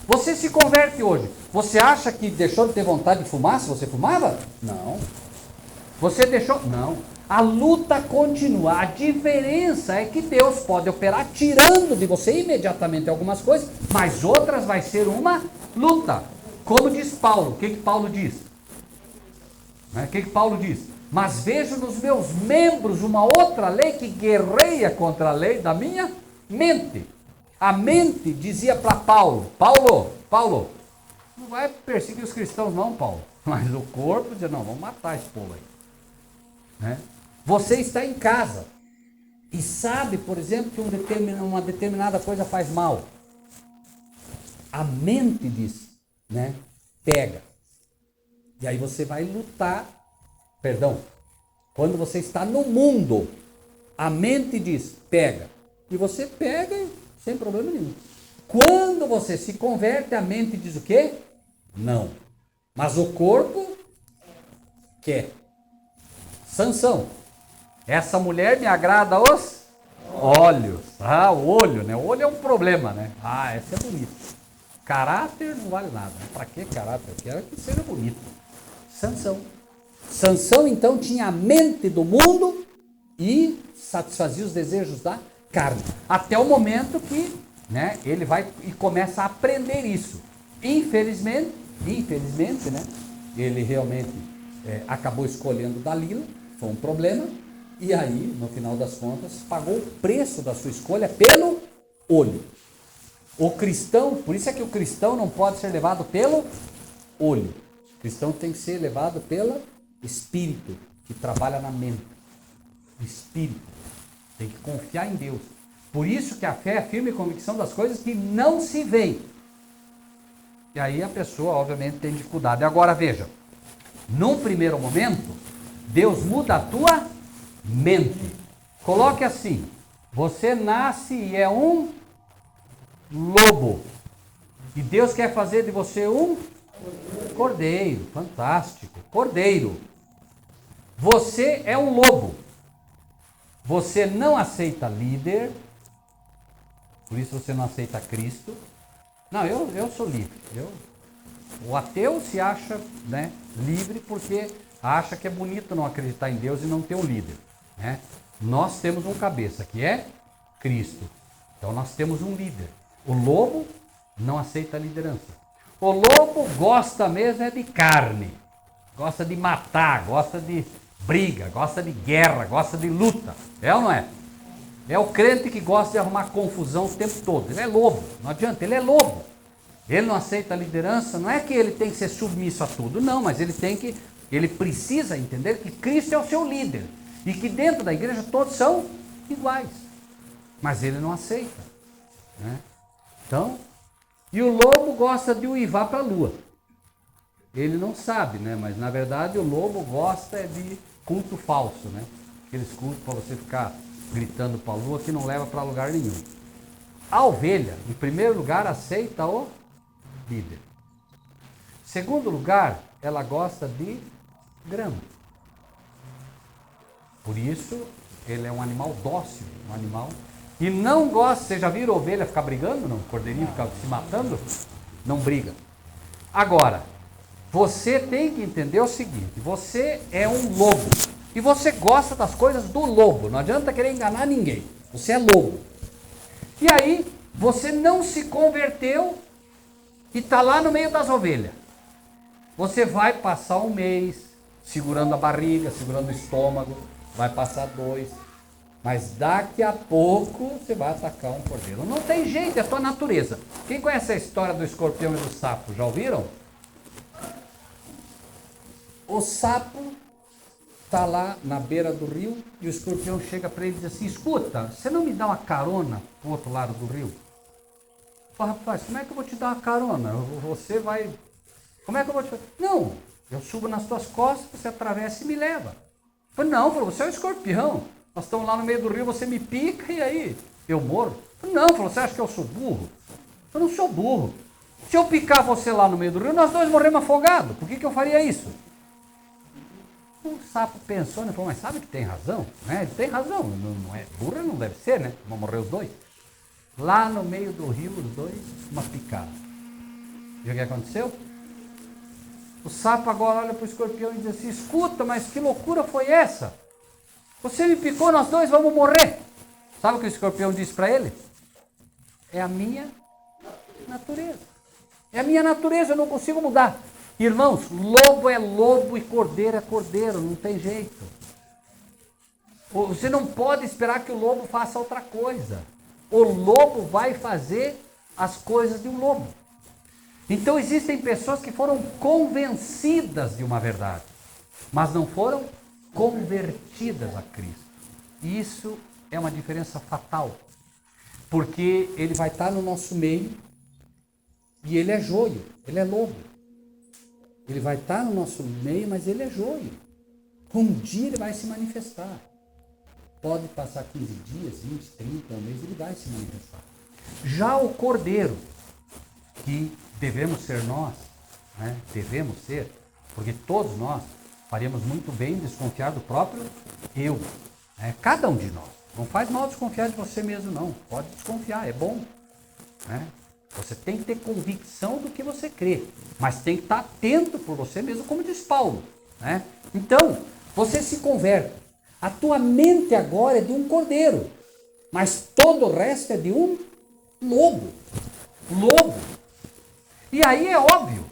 Você se converte hoje. Você acha que deixou de ter vontade de fumar se você fumava? Não. Você deixou? Não. A luta continua. A diferença é que Deus pode operar tirando de você imediatamente algumas coisas, mas outras vai ser uma luta. Como diz Paulo. O que Paulo diz? O que Paulo diz? Mas vejo nos meus membros uma outra lei que guerreia contra a lei da minha mente. A mente dizia para Paulo, Paulo, não vai perseguir os cristãos não, Paulo. Mas o corpo dizia, não, vamos matar esse povo aí. Né? Você está em casa e sabe, por exemplo, que uma determinada coisa faz mal. A mente diz, né? Pega. E aí você vai lutar, quando você está no mundo, a mente diz, pega. E você pega sem problema nenhum. Quando você se converte, a mente diz o quê? Não. Mas o corpo quer. Sansão. Essa mulher me agrada os olhos. O olho, né? O olho é um problema, né? Essa é bonita. Caráter não vale nada. Para que caráter? Eu quero que seja bonito. Sansão, então, tinha a mente do mundo e satisfazia os desejos da carne. Até o momento que, né, ele vai e começa a aprender isso. Infelizmente, né, ele realmente acabou escolhendo Dalila, foi um problema, e aí, no final das contas, pagou o preço da sua escolha pelo olho. O cristão, por isso é que o cristão não pode ser levado pelo olho. O cristão tem que ser levado pelo Espírito, que trabalha na mente. O Espírito. Tem que confiar em Deus. Por isso que a fé é a firme convicção das coisas que não se veem. E aí a pessoa, obviamente, tem dificuldade. Agora, veja. Num primeiro momento, Deus muda a tua mente. Coloque assim. Você nasce e é um lobo. E Deus quer fazer de você um cordeiro. Fantástico. Cordeiro. Você é um lobo. Você não aceita líder. Por isso você não aceita Cristo. Não, eu sou livre. O ateu se acha, né, livre porque acha que é bonito não acreditar em Deus e não ter um líder. Né? Nós temos um cabeça, que é Cristo. Então nós temos um líder. O lobo não aceita a liderança. O lobo gosta mesmo é de carne. Gosta de matar, gosta de briga, gosta de guerra, gosta de luta. É ou não é? É o crente que gosta de arrumar confusão o tempo todo. Ele é lobo, não adianta, ele é lobo. Ele não aceita a liderança, não é que ele tem que ser submisso a tudo, não, mas ele precisa entender que Cristo é o seu líder. E que dentro da igreja todos são iguais. Mas ele não aceita. Né? Então, e o lobo gosta de uivar para a lua. Ele não sabe, né? Mas na verdade o lobo gosta de culto falso, né? Aqueles cultos para você ficar gritando para a lua que não leva para lugar nenhum. A ovelha, em primeiro lugar, aceita o líder. Segundo lugar, ela gosta de grama. Por isso, ele é um animal dócil, um animal... E não gosta, você já viram ovelha ficar brigando? Não? Cordeirinho ficar se matando? Não briga. Agora, você tem que entender o seguinte, você é um lobo. E você gosta das coisas do lobo. Não adianta querer enganar ninguém. Você é lobo. E aí, você não se converteu e está lá no meio das ovelhas. Você vai passar um mês segurando a barriga, segurando o estômago, vai passar 2. Mas daqui a pouco você vai atacar um cordeiro. Não tem jeito, é a tua natureza. Quem conhece a história do escorpião e do sapo? Já ouviram? O sapo está lá na beira do rio e o escorpião chega para ele e diz assim, escuta, você não me dá uma carona para o outro lado do rio? Fala, rapaz, como é que eu vou te dar uma carona? Você vai... Como é que eu vou te... Não, eu subo nas tuas costas, você atravessa e me leva. Falei, não, você é um escorpião. Nós estamos lá no meio do rio, você me pica e aí eu morro? Não, você acha que eu sou burro? Eu não sou burro. Se eu picar você lá no meio do rio, nós dois morremos afogados. Por que eu faria isso? O sapo pensou, né? Falou, mas sabe que tem razão? Né? Ele tem razão, não é burro, ele não deve ser, né? Vão morrer os dois. Lá no meio do rio, os dois, uma picada. E o que aconteceu? O sapo agora olha para o escorpião e diz assim, escuta, mas que loucura foi essa? Você me picou, nós dois vamos morrer. Sabe o que o escorpião disse para ele? É a minha natureza. É a minha natureza, eu não consigo mudar. Irmãos, lobo é lobo e cordeiro é cordeiro, não tem jeito. Você não pode esperar que o lobo faça outra coisa. O lobo vai fazer as coisas de um lobo. Então existem pessoas que foram convencidas de uma verdade, mas não foram convertidas a Cristo. E isso é uma diferença fatal, porque ele vai estar no nosso meio e ele é joio, ele é lobo. Ele vai estar no nosso meio, mas ele é joio. Um dia ele vai se manifestar. Pode passar 15 dias, 20, 30, um mês, ele vai se manifestar. Já o cordeiro, que devemos ser nós, né? Devemos ser, porque todos nós faríamos muito bem em desconfiar do próprio eu, né? Cada um de nós. Não faz mal desconfiar de você mesmo, não. Pode desconfiar, é bom, né? Você tem que ter convicção do que você crê, mas tem que estar atento por você mesmo, como diz Paulo, né? Então, você se converte. A tua mente agora é de um cordeiro, mas todo o resto é de um lobo. Lobo. E aí é óbvio,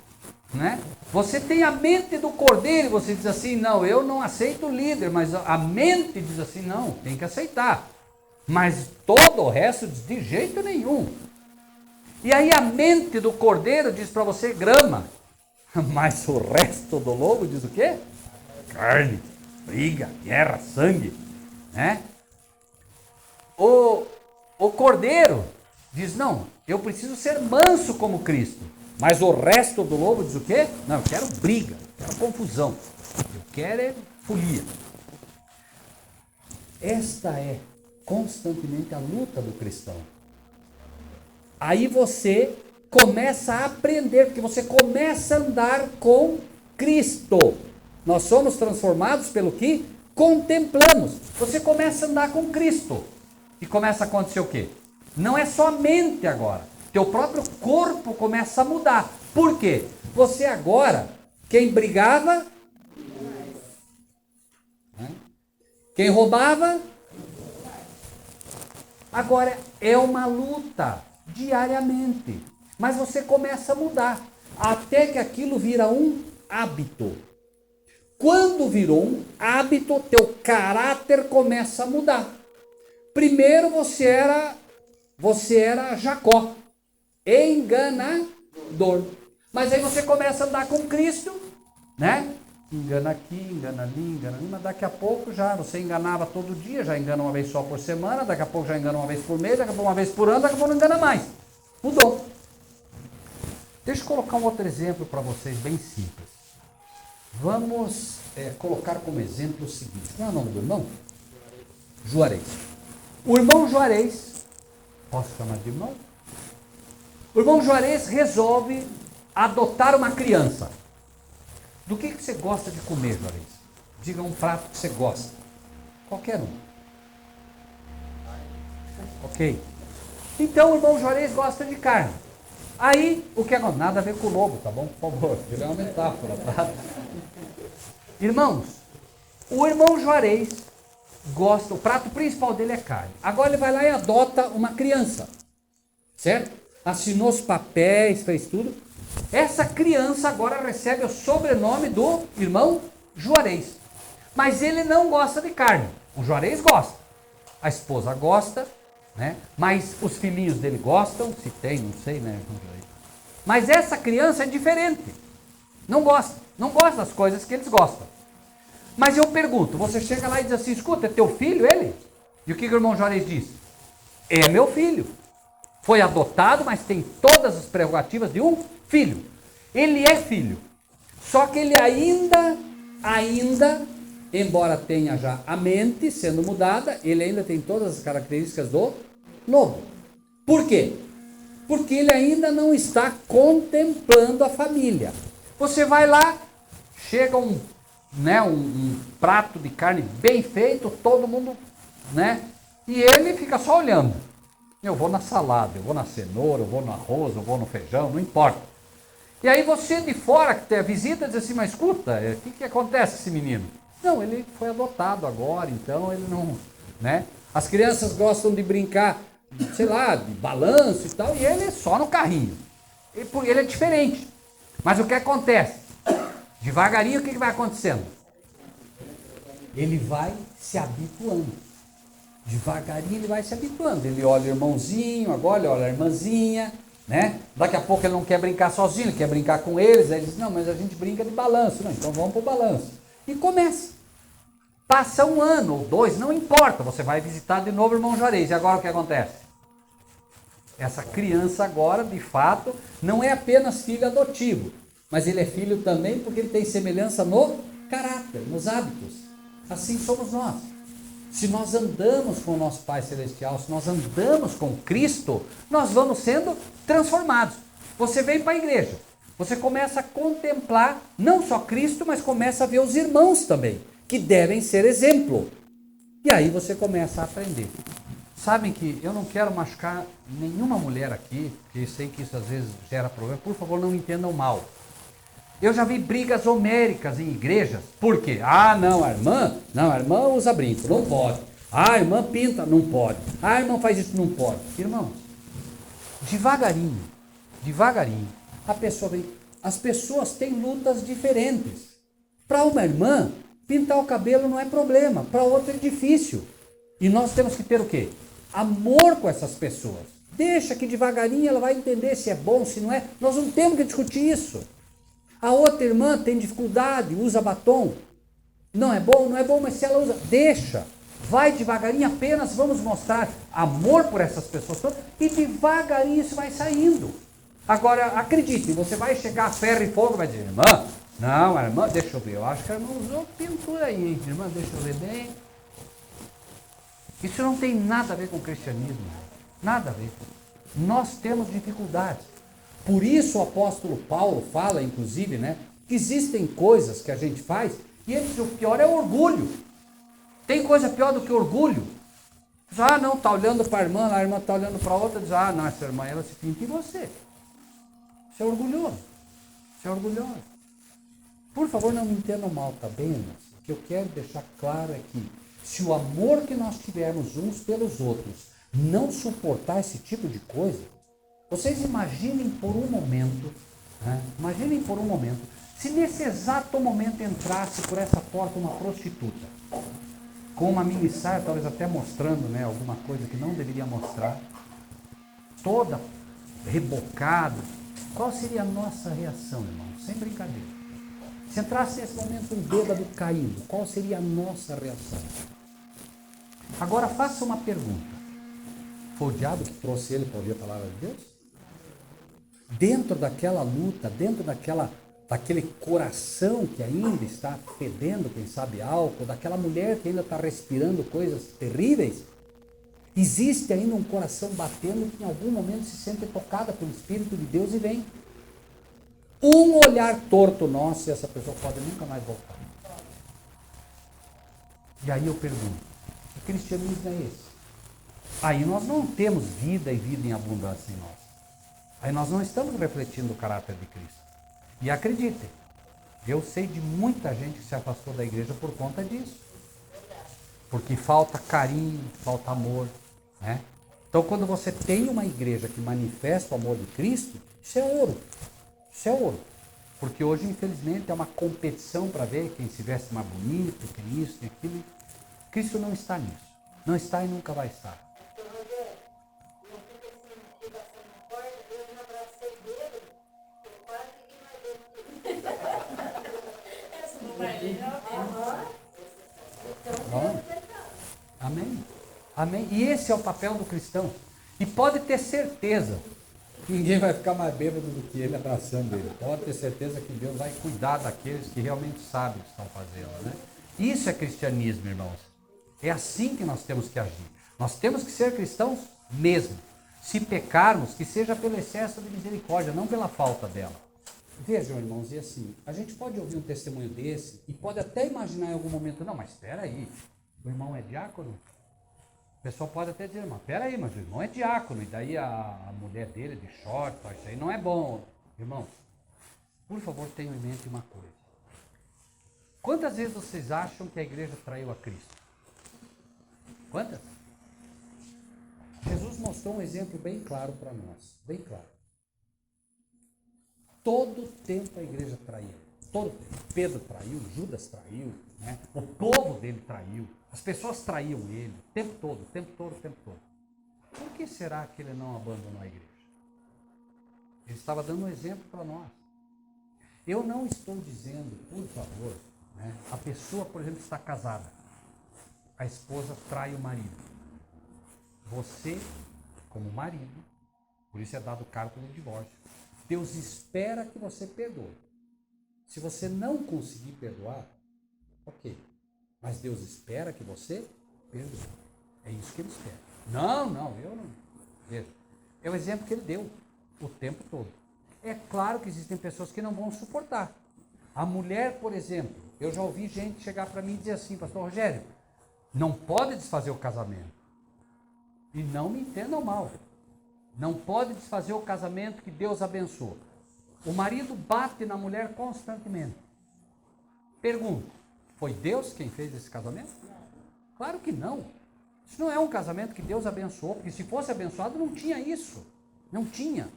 né? Você tem a mente do cordeiro e você diz assim, não, eu não aceito o líder, mas a mente diz assim, não, tem que aceitar. Mas todo o resto diz, de jeito nenhum. E aí a mente do cordeiro diz para você grama, mas o resto do lobo diz o quê? Carne, briga, guerra, sangue, né? O cordeiro diz, não, eu preciso ser manso como Cristo. Mas o resto do lobo diz o quê? Não, eu quero briga, eu quero confusão, eu quero é folia. Esta é constantemente a luta do cristão. Aí você começa a aprender, porque você começa a andar com Cristo. Nós somos transformados pelo que contemplamos. Você começa a andar com Cristo. E começa a acontecer o quê? Não é só a mente agora. Teu próprio corpo começa a mudar. Por quê? Você agora, quem brigava, né? Quem roubava, agora é uma luta diariamente. Mas você começa a mudar, até que aquilo vira um hábito. Quando virou um hábito, teu caráter começa a mudar. Primeiro você era Jacó, enganador. Mas aí você começa a andar com Cristo, né? Engana aqui, engana ali, mas daqui a pouco já você enganava todo dia, já engana uma vez só por semana, daqui a pouco já engana uma vez por mês, daqui a pouco uma vez por ano, daqui a pouco não engana mais. Mudou. Deixa eu colocar um outro exemplo para vocês, bem simples. Vamos colocar como exemplo o seguinte. Qual é o nome do irmão? Juarez. O irmão Juarez, posso chamar de irmão? O irmão Juarez resolve adotar uma criança. Do que você gosta de comer, Juarez? Diga um prato que você gosta. Qualquer um. Ok. Então o irmão Juarez gosta de carne. Aí, o que acontece? Nada a ver com o lobo, tá bom? Por favor, ele é uma metáfora, tá? Irmãos, o irmão Juarez gosta, o prato principal dele é carne. Agora ele vai lá e adota uma criança, certo? Assinou os papéis, fez tudo. Essa criança agora recebe o sobrenome do irmão Juarez. Mas ele não gosta de carne. O Juarez gosta. A esposa gosta, né? Mas os filhinhos dele gostam, se tem, não sei, né? Mas essa criança é diferente. Não gosta das coisas que eles gostam. Mas eu pergunto, você chega lá e diz assim, escuta, é teu filho ele? E o que o irmão Juarez diz? É meu filho. Foi adotado, mas tem todas as prerrogativas de um filho. Ele é filho. Só que ele ainda, embora tenha já a mente sendo mudada, ele ainda tem todas as características do lobo. Por quê? Porque ele ainda não está contemplando a família. Você vai lá, chega um prato de carne bem feito, todo mundo, né? E ele fica só olhando. Eu vou na salada, eu vou na cenoura, eu vou no arroz, eu vou no feijão, não importa. E aí você de fora, que tem a visita, diz assim, mas escuta, o que acontece com esse menino? Não, ele foi adotado agora, então ele não, né? As crianças gostam de brincar, sei lá, de balanço e tal, e ele é só no carrinho. Ele é diferente. Mas o que acontece? Devagarinho, o que vai acontecendo? Ele vai se habituando. Devagarinho ele vai se habituando. Ele olha o irmãozinho, agora ele olha a irmãzinha, né? Daqui a pouco ele não quer brincar sozinho, ele quer brincar com eles. Aí ele diz, não, mas a gente brinca de balanço. Não, então vamos pro balanço. E começa. Passa 1 ano ou 2, não importa. Você vai visitar de novo o irmão Juarez. E agora o que acontece? Essa criança agora, de fato, não é apenas filho adotivo, mas ele é filho também porque ele tem semelhança no caráter, nos hábitos. Assim somos nós. Se nós andamos com o nosso Pai Celestial, se nós andamos com Cristo, nós vamos sendo transformados. Você vem para a igreja, você começa a contemplar não só Cristo, mas começa a ver os irmãos também, que devem ser exemplo. E aí você começa a aprender. Sabem que eu não quero machucar nenhuma mulher aqui, porque eu sei que isso às vezes gera problema. Por favor, não me entendam mal. Eu já vi brigas homéricas em igrejas. Por quê? Ah, não, a irmã usa brinco, não pode. Ah, a irmã pinta, não pode. Ah, a irmã faz isso, não pode. Irmãos, devagarinho, a pessoa vem. As pessoas têm lutas diferentes. Para uma irmã, pintar o cabelo não é problema, para outra é difícil. E nós temos que ter o quê? Amor com essas pessoas. Deixa que devagarinho ela vai entender se é bom, se não é. Nós não temos que discutir isso. A outra irmã tem dificuldade, usa batom. Não é bom, mas se ela usa, deixa. Vai devagarinho, apenas vamos mostrar amor por essas pessoas todas e devagarinho isso vai saindo. Agora, acredite, você vai chegar a ferro e fogo e vai dizer, irmã, não, a irmã, deixa eu ver, eu acho que a irmã usou pintura aí, hein? Irmã, deixa eu ver bem. Isso não tem nada a ver com o cristianismo, nada a ver. Nós temos dificuldades. Por isso o apóstolo Paulo fala, inclusive, né, que existem coisas que a gente faz e ele diz, o pior é o orgulho. Tem coisa pior do que orgulho. Diz, ah, não, está olhando para a irmã está olhando para a outra, diz, ah, não, essa irmã, ela se pinta em você. Isso é orgulhoso. Isso é orgulhoso. Por favor, não me entendam mal, tá bem, irmãos? O que eu quero deixar claro é que se o amor que nós tivermos uns pelos outros não suportar esse tipo de coisa, vocês imaginem por um momento, né? Imaginem por um momento, se nesse exato momento entrasse por essa porta uma prostituta, com uma mini saia, talvez até mostrando, né, alguma coisa que não deveria mostrar, toda rebocada, qual seria a nossa reação, irmão? Sem brincadeira. Se entrasse nesse momento um bêbado caído, qual seria a nossa reação? Agora faça uma pergunta. Foi o diabo que trouxe ele para ouvir a palavra de Deus? Dentro daquela luta, dentro daquele coração que ainda está fedendo, quem sabe, álcool, daquela mulher que ainda está respirando coisas terríveis, existe ainda um coração batendo que em algum momento se sente tocada pelo Espírito de Deus e vem. Um olhar torto nosso e essa pessoa pode nunca mais voltar. E aí eu pergunto, que cristianismo é esse? Aí nós não temos vida e vida em abundância em nós. Aí nós não estamos refletindo o caráter de Cristo. E acreditem, eu sei de muita gente que se afastou da igreja por conta disso. Porque falta carinho, falta amor, né? Então quando você tem uma igreja que manifesta o amor de Cristo, isso é ouro. Isso é ouro. Porque hoje, infelizmente, é uma competição para ver quem se veste mais bonito, tem isso, tem aquilo. Cristo não está nisso. Não está e nunca vai estar. Amém. Amém. E esse é o papel do cristão. E pode ter certeza, ninguém vai ficar mais bêbado do que ele abraçando ele. Pode ter certeza que Deus vai cuidar daqueles que realmente sabem o que estão fazendo, né? Isso é cristianismo, irmãos. É assim que nós temos que agir. Nós temos que ser cristãos mesmo. Se pecarmos, que seja pelo excesso de misericórdia, não pela falta dela. Vejam, irmãos, e assim, a gente pode ouvir um testemunho desse e pode até imaginar em algum momento, não, mas espera aí, o irmão é diácono? O pessoal pode até dizer, mas espera aí, mas o irmão é diácono, e daí a mulher dele de short, isso aí não é bom. Irmãos, por favor, tenham em mente uma coisa. Quantas vezes vocês acham que a igreja traiu a Cristo? Quantas? Jesus mostrou um exemplo bem claro para nós, bem claro. Todo tempo a igreja traiu, todo tempo. Pedro traiu, Judas traiu, né? O povo dele traiu, as pessoas traíam ele, o tempo todo, o tempo todo, o tempo todo. Por que será que ele não abandonou a igreja? Ele estava dando um exemplo para nós. Eu não estou dizendo, por favor, né? A pessoa, por exemplo, está casada, a esposa trai o marido. Você, como marido, por isso é dado o cargo do divórcio. Deus espera que você perdoe. Se você não conseguir perdoar, ok. Mas Deus espera que você perdoe. É isso que Ele espera. Não, eu não. Veja, é o exemplo que Ele deu o tempo todo. É claro que existem pessoas que não vão suportar. A mulher, por exemplo, eu já ouvi gente chegar para mim e dizer assim, pastor Rogério, não pode desfazer o casamento. E não me entendam mal. Não pode desfazer o casamento que Deus abençoou. O marido bate na mulher constantemente. Pergunto, foi Deus quem fez esse casamento? Claro que não. Isso não é um casamento que Deus abençoou, porque se fosse abençoado não tinha isso. Não tinha.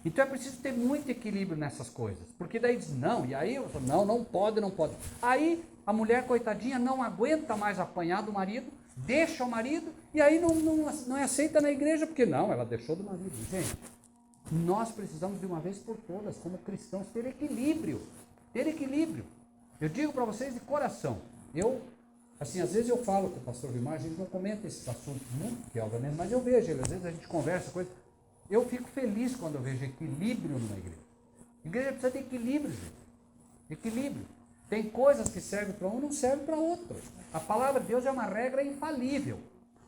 Então é preciso ter muito equilíbrio nessas coisas. Porque daí diz, não, e aí eu falo, não pode. Aí a mulher, coitadinha, não aguenta mais apanhar do marido, deixa o marido, e aí não aceita na igreja, porque não, ela deixou do marido. Gente, nós precisamos de uma vez por todas, como cristãos, ter equilíbrio. Ter equilíbrio. Eu digo para vocês de coração, às vezes eu falo com o pastor Vilmar, a gente não comenta esses assuntos muito, porque obviamente, mas eu vejo ele, às vezes a gente conversa, coisa. Eu fico feliz quando eu vejo equilíbrio numa igreja. A igreja precisa ter equilíbrio, gente. Equilíbrio. Tem coisas que servem para um e não servem para outro. A palavra de Deus é uma regra infalível.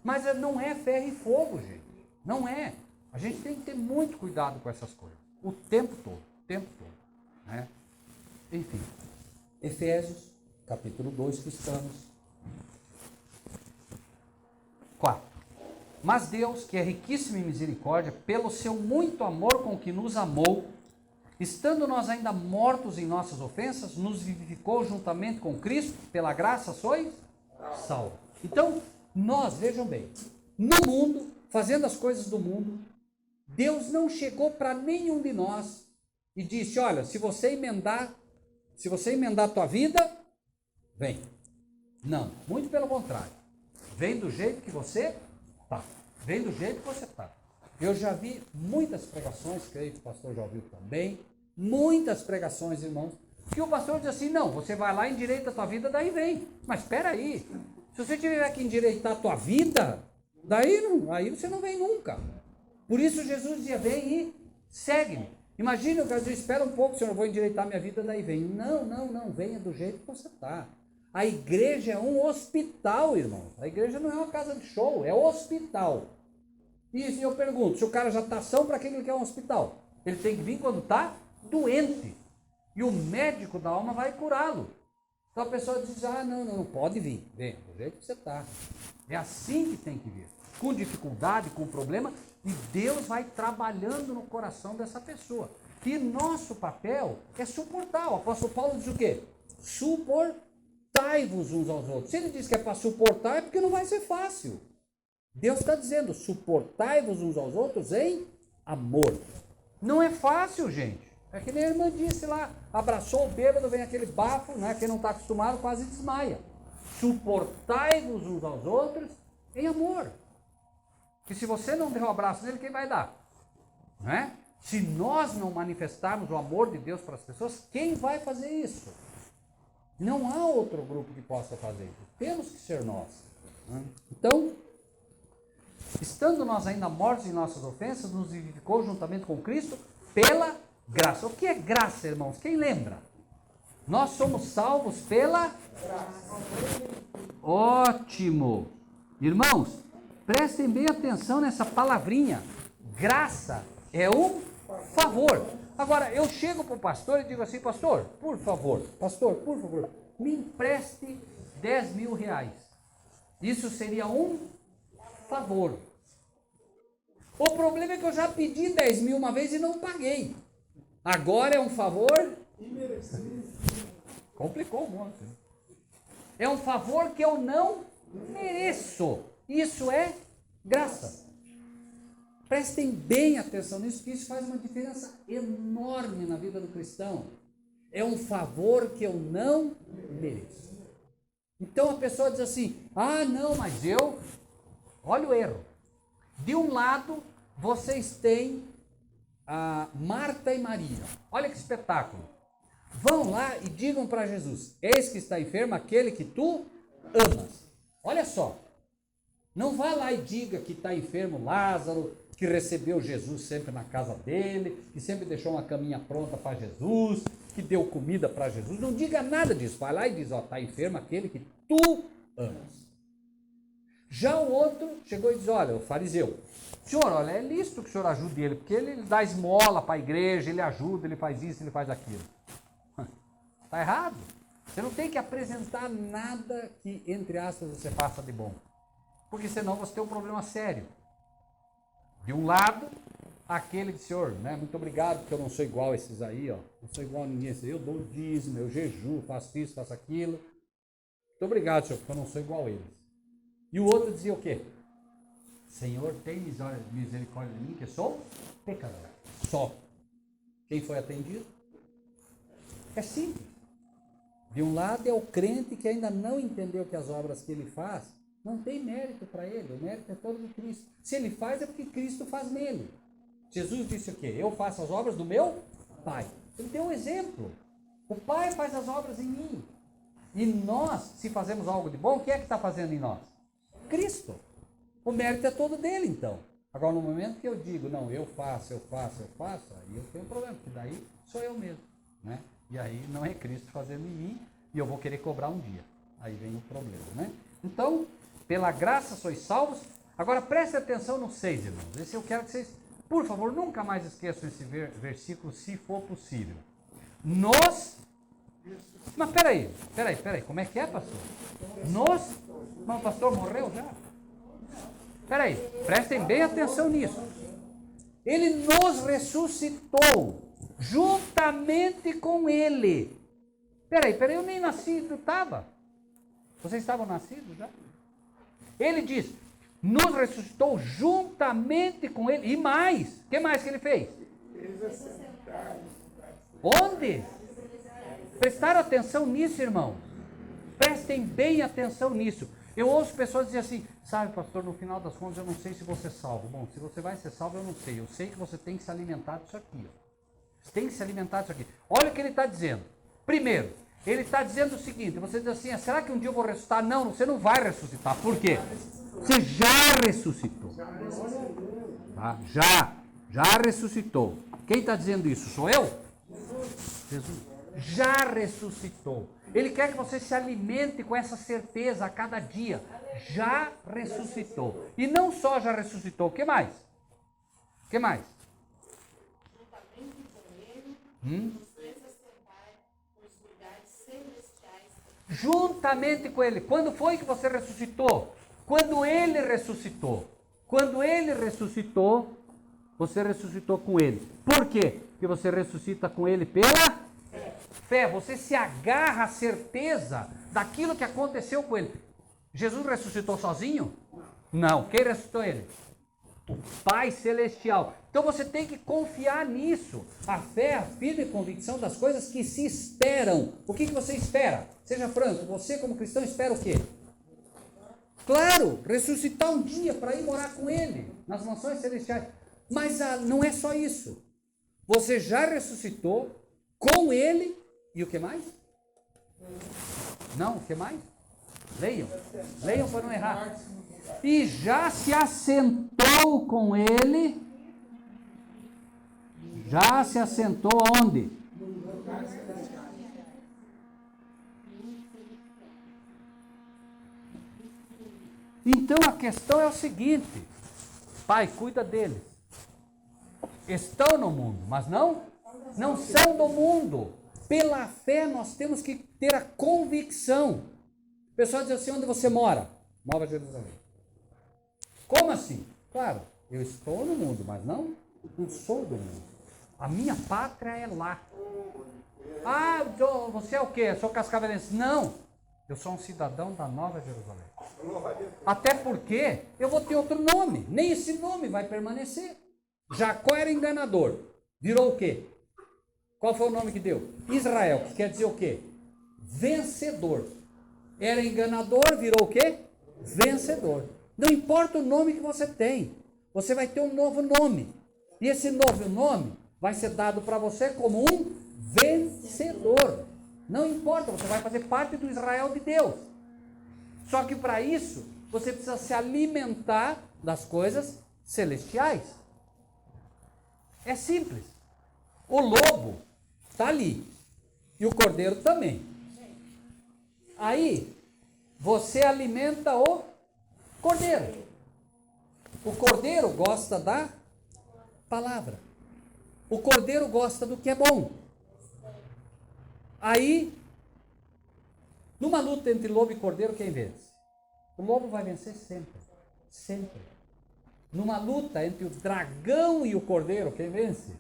Mas não é ferro e fogo, gente. Não é. A gente tem que ter muito cuidado com essas coisas. O tempo todo. Né? Enfim. Efésios, capítulo 2, que estamos. 4. Mas Deus, que é riquíssimo em misericórdia, pelo seu muito amor com que nos amou, estando nós ainda mortos em nossas ofensas, nos vivificou juntamente com Cristo, pela graça sois salvos. Então, nós, vejam bem, no mundo, fazendo as coisas do mundo, Deus não chegou para nenhum de nós e disse, olha, se você emendar a tua vida, vem. Não, muito pelo contrário. Vem do jeito que você está. Vem do jeito que você está. Eu já vi muitas pregações, creio que o pastor já ouviu também, muitas pregações, irmãos, que o pastor diz assim, não, você vai lá e endireita a tua vida, daí vem. Mas espera aí, se você tiver que endireitar a tua vida, aí você não vem nunca. Por isso Jesus dizia, vem e segue-me. Imagina, eu espera um pouco, senhor, eu vou endireitar minha vida, daí vem. Não, venha do jeito que você está. A igreja é um hospital, irmão. A igreja não é uma casa de show, é hospital. E eu pergunto, se o cara já está são, para que ele quer um hospital? Ele tem que vir quando está doente. E o médico da alma vai curá-lo. Então a pessoa diz, não pode vir. Vem, do jeito que você está. É assim que tem que vir. Com dificuldade, com problema, e Deus vai trabalhando no coração dessa pessoa. E nosso papel é suportar. O apóstolo Paulo diz o quê? Suportai-vos uns aos outros. Se ele diz que é para suportar, é porque não vai ser fácil. Deus está dizendo, suportai-vos uns aos outros em amor. Não é fácil, gente. É que nem a irmã disse lá, abraçou o bêbado, vem aquele bafo, né? Quem não está acostumado quase desmaia. Suportai-vos uns aos outros em amor. Que se você não der o abraço nele, quem vai dar? Né? Se nós não manifestarmos o amor de Deus para as pessoas, quem vai fazer isso? Não há outro grupo que possa fazer isso. Temos que ser nós. Né? Então, estando nós ainda mortos em nossas ofensas, nos vivificou juntamente com Cristo pela graça. O que é graça, irmãos? Quem lembra? Nós somos salvos pela graça. Ótimo! Irmãos, prestem bem atenção nessa palavrinha. Graça é um favor. Agora, eu chego para o pastor e digo assim, pastor, por favor, me empreste 10 mil reais. Isso seria um favor. O problema é que eu já pedi 10 mil uma vez e não paguei. Agora é um favor imerecido. Complicou um monte. É um favor que eu não mereço. Isso é graça. Prestem bem atenção nisso, que isso faz uma diferença enorme na vida do cristão. É um favor que eu não mereço. Então a pessoa diz assim, não, mas eu... Olha o erro. De um lado, vocês têm a Marta e Maria. Olha que espetáculo. Vão lá e digam para Jesus, eis que está enfermo aquele que tu amas. Olha só. Não vá lá e diga que está enfermo Lázaro, que recebeu Jesus sempre na casa dele, que sempre deixou uma caminha pronta para Jesus, que deu comida para Jesus. Não diga nada disso. Vai lá e diz, está enfermo aquele que tu amas. Já o outro chegou e diz, olha, o fariseu, senhor, olha, é lícito que o senhor ajude ele, porque ele dá esmola para a igreja, ele ajuda, ele faz isso, ele faz aquilo. Está errado. Você não tem que apresentar nada que, entre aspas, você faça de bom. Porque senão você tem um problema sério. De um lado, aquele que, senhor, né, muito obrigado, porque eu não sou igual a esses aí, ó. Não sou igual a ninguém. Eu dou o dízimo, eu jejuo, faço isso, faço aquilo. Muito obrigado, senhor, porque eu não sou igual a eles. E o outro dizia o quê? Senhor, tem misericórdia de mim, que sou pecador. Só. Quem foi atendido? É simples. De um lado é o crente que ainda não entendeu que as obras que ele faz não tem mérito para ele, o mérito é todo de Cristo. Se ele faz é porque Cristo faz nele. Jesus disse o quê? Eu faço as obras do meu Pai. Ele deu um exemplo. O Pai faz as obras em mim. E nós, se fazemos algo de bom, quem é que está fazendo em nós? Cristo. O mérito é todo dele, então. Agora, no momento que eu digo, não, eu faço, aí eu tenho um problema, porque daí sou eu mesmo, né? E aí não é Cristo fazendo em mim, e eu vou querer cobrar um dia. Aí vem o problema, né? Então, pela graça sois salvos. Agora, preste atenção no 6, irmãos. Esse eu quero que vocês, por favor, nunca mais esqueçam esse versículo, se for possível. Mas peraí, como é que é, pastor? Mas o pastor morreu já? Peraí, prestem bem atenção nisso. Ele nos ressuscitou juntamente com ele. Peraí, eu nem nascido estava. Vocês estavam nascidos já? Ele diz, nos ressuscitou juntamente com ele. E mais, o que mais que ele fez? Onde? Prestaram atenção nisso, irmão? Prestem bem atenção nisso. Eu ouço pessoas dizer assim, sabe, pastor, no final das contas eu não sei se você é salvo. Bom, se você vai ser salvo, eu não sei. Eu sei que você tem que se alimentar disso aqui. Ó. Você tem que se alimentar disso aqui. Olha o que ele está dizendo. Primeiro, ele está dizendo o seguinte, você diz assim, será que um dia eu vou ressuscitar? Não, você não vai ressuscitar. Por quê? Você já ressuscitou. Tá? Já ressuscitou. Quem está dizendo isso? Sou eu? Jesus. Já ressuscitou. Ele quer que você se alimente com essa certeza a cada dia. Já ressuscitou. E não só já ressuscitou, o que mais? O que mais? Juntamente com ele. Quando foi que você ressuscitou? Quando ele ressuscitou. Quando ele ressuscitou, você ressuscitou com ele. Por quê? Porque você ressuscita com ele pela fé. Você se agarra à certeza daquilo que aconteceu com ele. Jesus ressuscitou sozinho? Não. Quem ressuscitou ele? O Pai Celestial. Então você tem que confiar nisso. A fé é a firme convicção das coisas que se esperam. O que você espera? Seja franco, você como cristão espera o quê? Claro, ressuscitar um dia para ir morar com ele nas mansões celestiais. Mas não é só isso. Você já ressuscitou com ele. E o que mais? Não, o que mais? Leiam para não errar. E já se assentou com ele. Já se assentou onde? Então a questão é o seguinte: Pai, cuida deles. Estão no mundo, mas não são do mundo. Pela fé nós temos que ter a convicção. O pessoal diz assim, onde você mora? Nova Jerusalém. Como assim? Claro, eu estou no mundo, mas não sou do mundo. A minha pátria é lá. Você é o quê? Eu sou cascavelense. Não, Eu sou um cidadão da Nova Jerusalém. Até porque eu vou ter outro nome. Nem esse nome vai permanecer. Jacó era enganador. Virou o quê? Qual foi o nome que deu? Israel, que quer dizer o quê? Vencedor. Era enganador, virou o quê? Vencedor. Não importa o nome que você tem. Você vai ter um novo nome. E esse novo nome vai ser dado para você como um vencedor. Não importa, você vai fazer parte do Israel de Deus. Só que para isso, você precisa se alimentar das coisas celestiais. É simples. O lobo está ali. E o cordeiro também. Aí, você alimenta o cordeiro. O cordeiro gosta da palavra. O cordeiro gosta do que é bom. Aí, numa luta entre lobo e cordeiro, quem vence? O lobo vai vencer sempre. Sempre. Numa luta entre o dragão e o cordeiro, quem vence?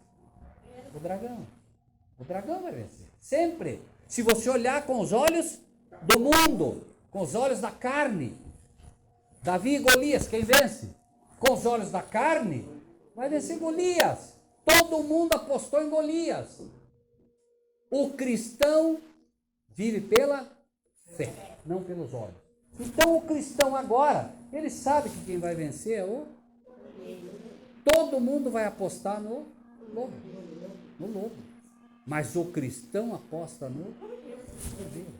O dragão. O dragão vai vencer. Sempre. Se você olhar com os olhos do mundo, com os olhos da carne. Davi e Golias, quem vence? Com os olhos da carne, vai vencer Golias. Todo mundo apostou em Golias. O cristão vive pela fé, não pelos olhos. Então o cristão agora, ele sabe que quem vai vencer é o... Todo mundo vai apostar no lobo. No lobo. Mas o cristão aposta no cordeiro.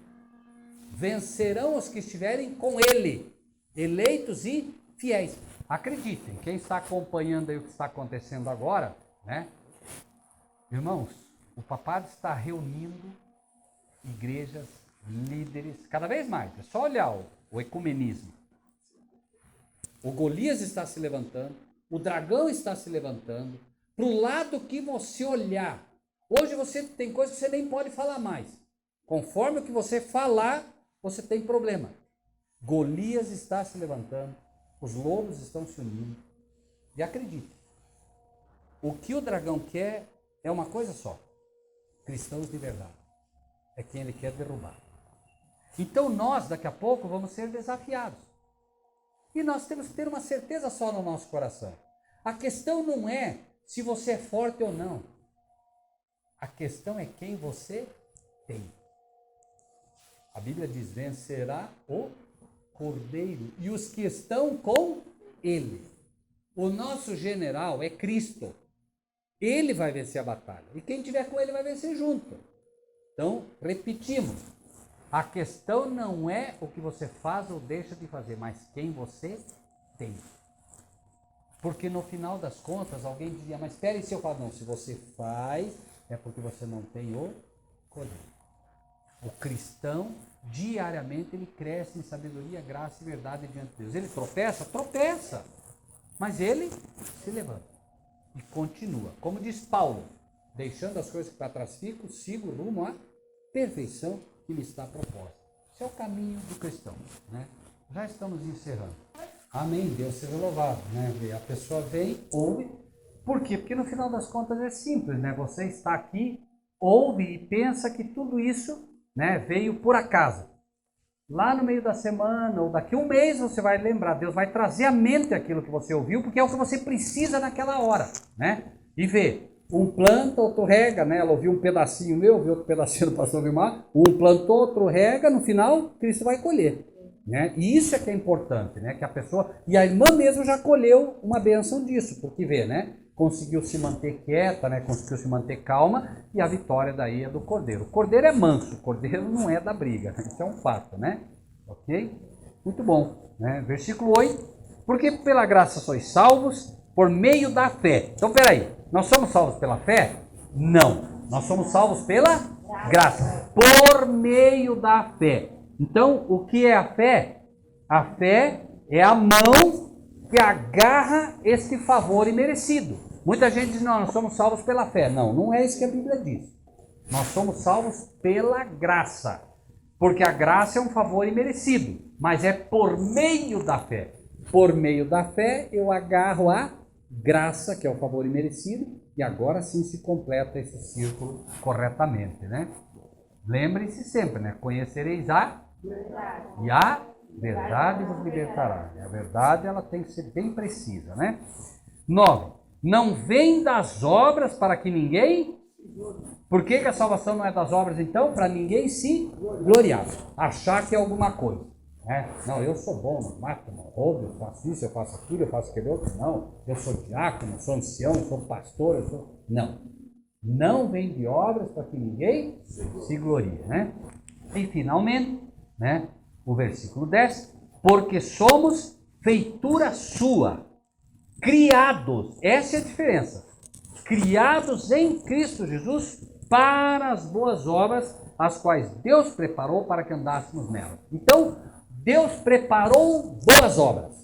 Vencerão os que estiverem com ele, eleitos e fiéis. Acreditem, quem está acompanhando aí o que está acontecendo agora, né? Irmãos, o papado está reunindo igrejas, líderes, cada vez mais. É só olhar o ecumenismo. O Golias está se levantando, o dragão está se levantando. Para o lado que você olhar, hoje você tem coisas que você nem pode falar mais. Conforme o que você falar, você tem problema. Golias está se levantando, os lobos estão se unindo. E acredite, o que o dragão quer é uma coisa só. Cristãos de verdade. É quem ele quer derrubar. Então nós, daqui a pouco, vamos ser desafiados. E nós temos que ter uma certeza só no nosso coração. A questão não é se você é forte ou não. A questão é quem você tem. A Bíblia diz, vencerá o cordeiro e os que estão com ele. O nosso general é Cristo. Ele vai vencer a batalha. E quem estiver com ele vai vencer junto. Então, repetimos. A questão não é o que você faz ou deixa de fazer, mas quem você tem. Porque no final das contas, alguém dizia, mas espere aí se eu falo. Não, se você faz, é porque você não tem o cordeiro. O cristão, diariamente, ele cresce em sabedoria, graça e verdade diante de Deus. Ele tropeça? Tropeça. Mas ele se levanta e continua. Como diz Paulo, deixando as coisas que para trás ficam, sigo rumo à perfeição que lhe está proposta. Esse é o caminho do cristão, né? Já estamos encerrando. Amém, Deus seja louvado, né? A pessoa vem, ouve. Por quê? Porque no final das contas é simples, né? Você está aqui, ouve e pensa que tudo isso, né, veio por acaso. Lá no meio da semana ou daqui a um mês você vai lembrar, Deus vai trazer à mente aquilo que você ouviu, porque é o que você precisa naquela hora, né? E vê, um planta, outro rega, né? Ela ouviu um pedacinho meu, ouviu outro pedacinho do pastor Vilmar, um plantou, outro rega, no final Cristo vai colher, né? E isso é que é importante, né? Que a pessoa, e a irmã mesmo já colheu uma bênção disso, porque vê, né? Conseguiu se manter quieta, né? Conseguiu se manter calma, e a vitória daí é do cordeiro. O cordeiro é manso, o cordeiro não é da briga, isso é um fato, né? Ok? Muito bom, né? Versículo 8, porque pela graça sois salvos por meio da fé. Então, peraí, nós somos salvos pela fé? Não, nós somos salvos pela graça, por meio da fé. Então, o que é a fé? A fé é a mão que agarra esse favor imerecido. Muita gente diz, não, nós somos salvos pela fé. Não, não é isso que a Bíblia diz. Nós somos salvos pela graça. Porque a graça é um favor imerecido, mas é por meio da fé. Por meio da fé, eu agarro a graça, que é o favor imerecido, e agora sim se completa esse círculo corretamente, né? Lembrem-se sempre, né? Conhecereis a E a verdade vos libertará. A verdade, ela tem que ser bem precisa, né? 9. Não vem das obras para que ninguém... Por que a salvação não é das obras, então? Para ninguém se gloriar. Achar que é alguma coisa. Não, eu sou bom, não mato, não roubo, eu faço isso, eu faço aquilo, eu faço aquele outro. Não, eu sou diácono, eu sou ancião, eu sou pastor, eu sou... Não. Não vem de obras para que ninguém se glorie, né? E finalmente, né, o versículo 10, porque somos feitura sua, criados, essa é a diferença, criados em Cristo Jesus para as boas obras, as quais Deus preparou para que andássemos nelas. Então, Deus preparou boas obras.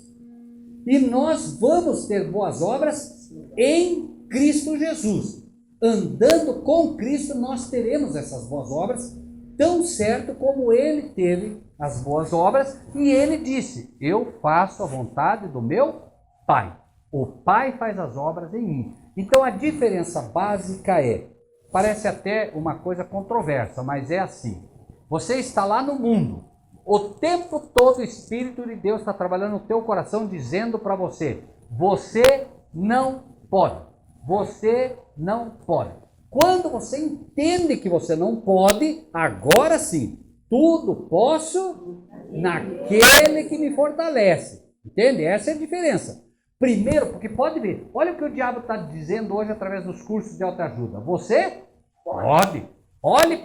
E nós vamos ter boas obras em Cristo Jesus. Andando com Cristo, nós teremos essas boas obras, tão certo como Ele teve as boas obras, e Ele disse, eu faço a vontade do meu Pai. O Pai faz as obras em mim. Então a diferença básica parece até uma coisa controversa, mas é assim. Você está lá no mundo, o tempo todo o Espírito de Deus está trabalhando no teu coração, dizendo para você, você não pode, você não pode. Quando você entende que você não pode, agora sim, tudo posso naquele que me fortalece. Entende? Essa é a diferença. Primeiro, porque pode ver, olha o que o diabo está dizendo hoje através dos cursos de autoajuda. Você pode. Olhe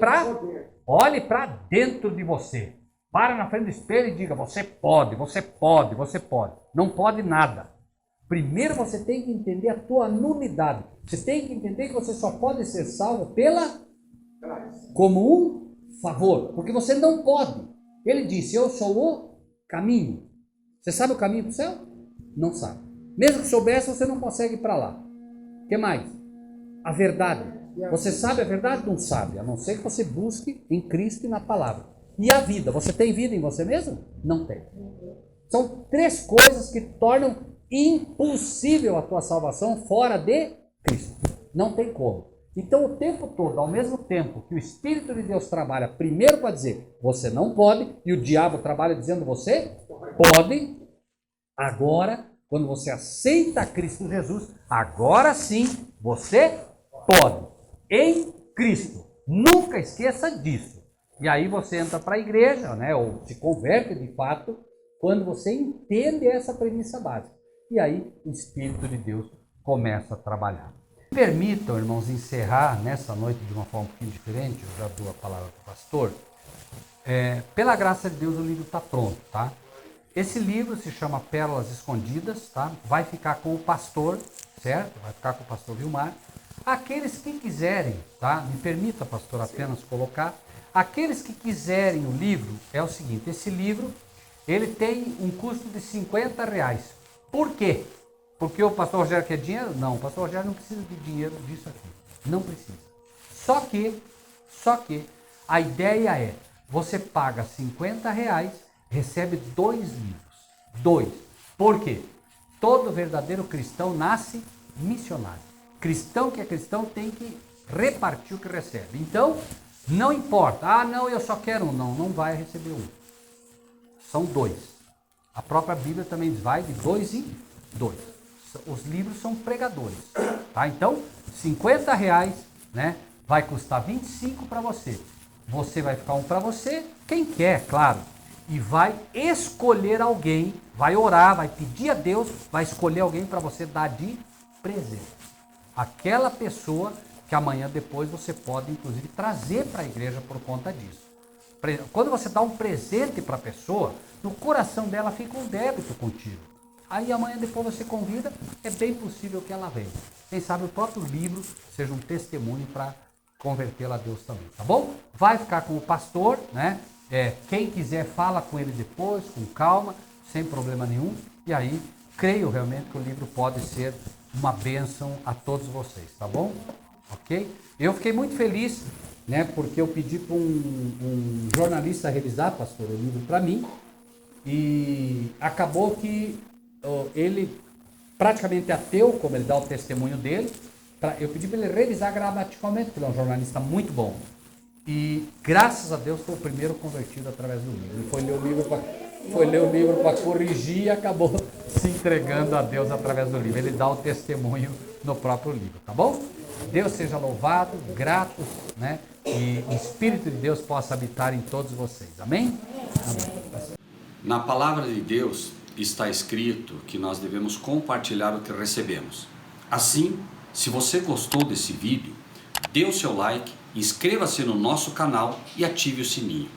para dentro de você. Para na frente do espelho e diga, você pode, você pode, você pode. Não pode nada. Primeiro você tem que entender a tua nulidade. Você tem que entender que você só pode ser salvo como um favor. Porque você não pode. Ele disse, eu sou o caminho. Você sabe o caminho para o céu? Não sabe. Mesmo que soubesse, você não consegue ir para lá. O que mais? A verdade. Você sabe a verdade? Não sabe. A não ser que você busque em Cristo e na palavra. E a vida? Você tem vida em você mesmo? Não tem. São 3 coisas que tornam impossível a tua salvação fora de Cristo. Não tem como. Então o tempo todo, ao mesmo tempo que o Espírito de Deus trabalha primeiro para dizer você não pode, e o diabo trabalha dizendo você pode, agora, quando você aceita Cristo Jesus, agora sim você pode. Em Cristo. Nunca esqueça disso. E aí você entra para a igreja, né, ou se converte de fato, quando você entende essa premissa básica. E aí o Espírito de Deus começa a trabalhar. Permitam, irmãos, encerrar nessa noite de uma forma um pouquinho diferente, eu já dou a palavra para o pastor. Pela graça de Deus o livro está pronto, tá? Esse livro se chama Pérolas Escondidas, tá? Vai ficar com o pastor, certo? Vai ficar com o pastor Vilmar. Aqueles que quiserem, tá? Me permita, pastor, apenas colocar. Aqueles que quiserem o livro, é o seguinte, esse livro, ele tem um custo de R$50. Por quê? Porque o pastor Rogério quer dinheiro? Não, o pastor Rogério não precisa de dinheiro disso aqui. Não precisa. Só que a ideia é, você paga R$50, recebe 2 livros. 2. Por quê? Todo verdadeiro cristão nasce missionário. Cristão que é cristão tem que repartir o que recebe. Então, não importa. Não, eu só quero um. Não vai receber um. São 2. A própria Bíblia também diz, vai de 2 em 2. Os livros são pregadores. Tá? Então, R$50, né? Vai custar 25 para você. Você vai ficar um para você, quem quer, claro. E vai escolher alguém, vai orar, vai pedir a Deus, vai escolher alguém para você dar de presente. Aquela pessoa que amanhã depois você pode, inclusive, trazer para a igreja por conta disso. Quando você dá um presente para a pessoa, no coração dela fica um débito contigo. Aí amanhã depois você convida, é bem possível que ela venha. Quem sabe o próprio livro seja um testemunho para convertê-la a Deus também, tá bom? Vai ficar com o pastor, né? Quem quiser fala com ele depois, com calma, sem problema nenhum. E aí, creio realmente que o livro pode ser uma bênção a todos vocês, tá bom? Ok? Eu fiquei muito feliz, né? Porque eu pedi para um jornalista revisar, pastor, o livro para mim. E acabou que ele, praticamente ateu, como ele dá o testemunho dele, eu pedi para ele revisar gramaticalmente, porque ele é um jornalista muito bom. e graças a Deus foi o primeiro convertido através do livro. Ele foi ler o livro para corrigir e acabou se entregando a Deus através do livro. Ele dá o testemunho no próprio livro, tá bom? Deus seja louvado, grato, né? E o Espírito de Deus possa habitar em todos vocês. Amém? Amém. Na palavra de Deus está escrito que nós devemos compartilhar o que recebemos. Assim, se você gostou desse vídeo, dê o seu like, inscreva-se no nosso canal e ative o sininho.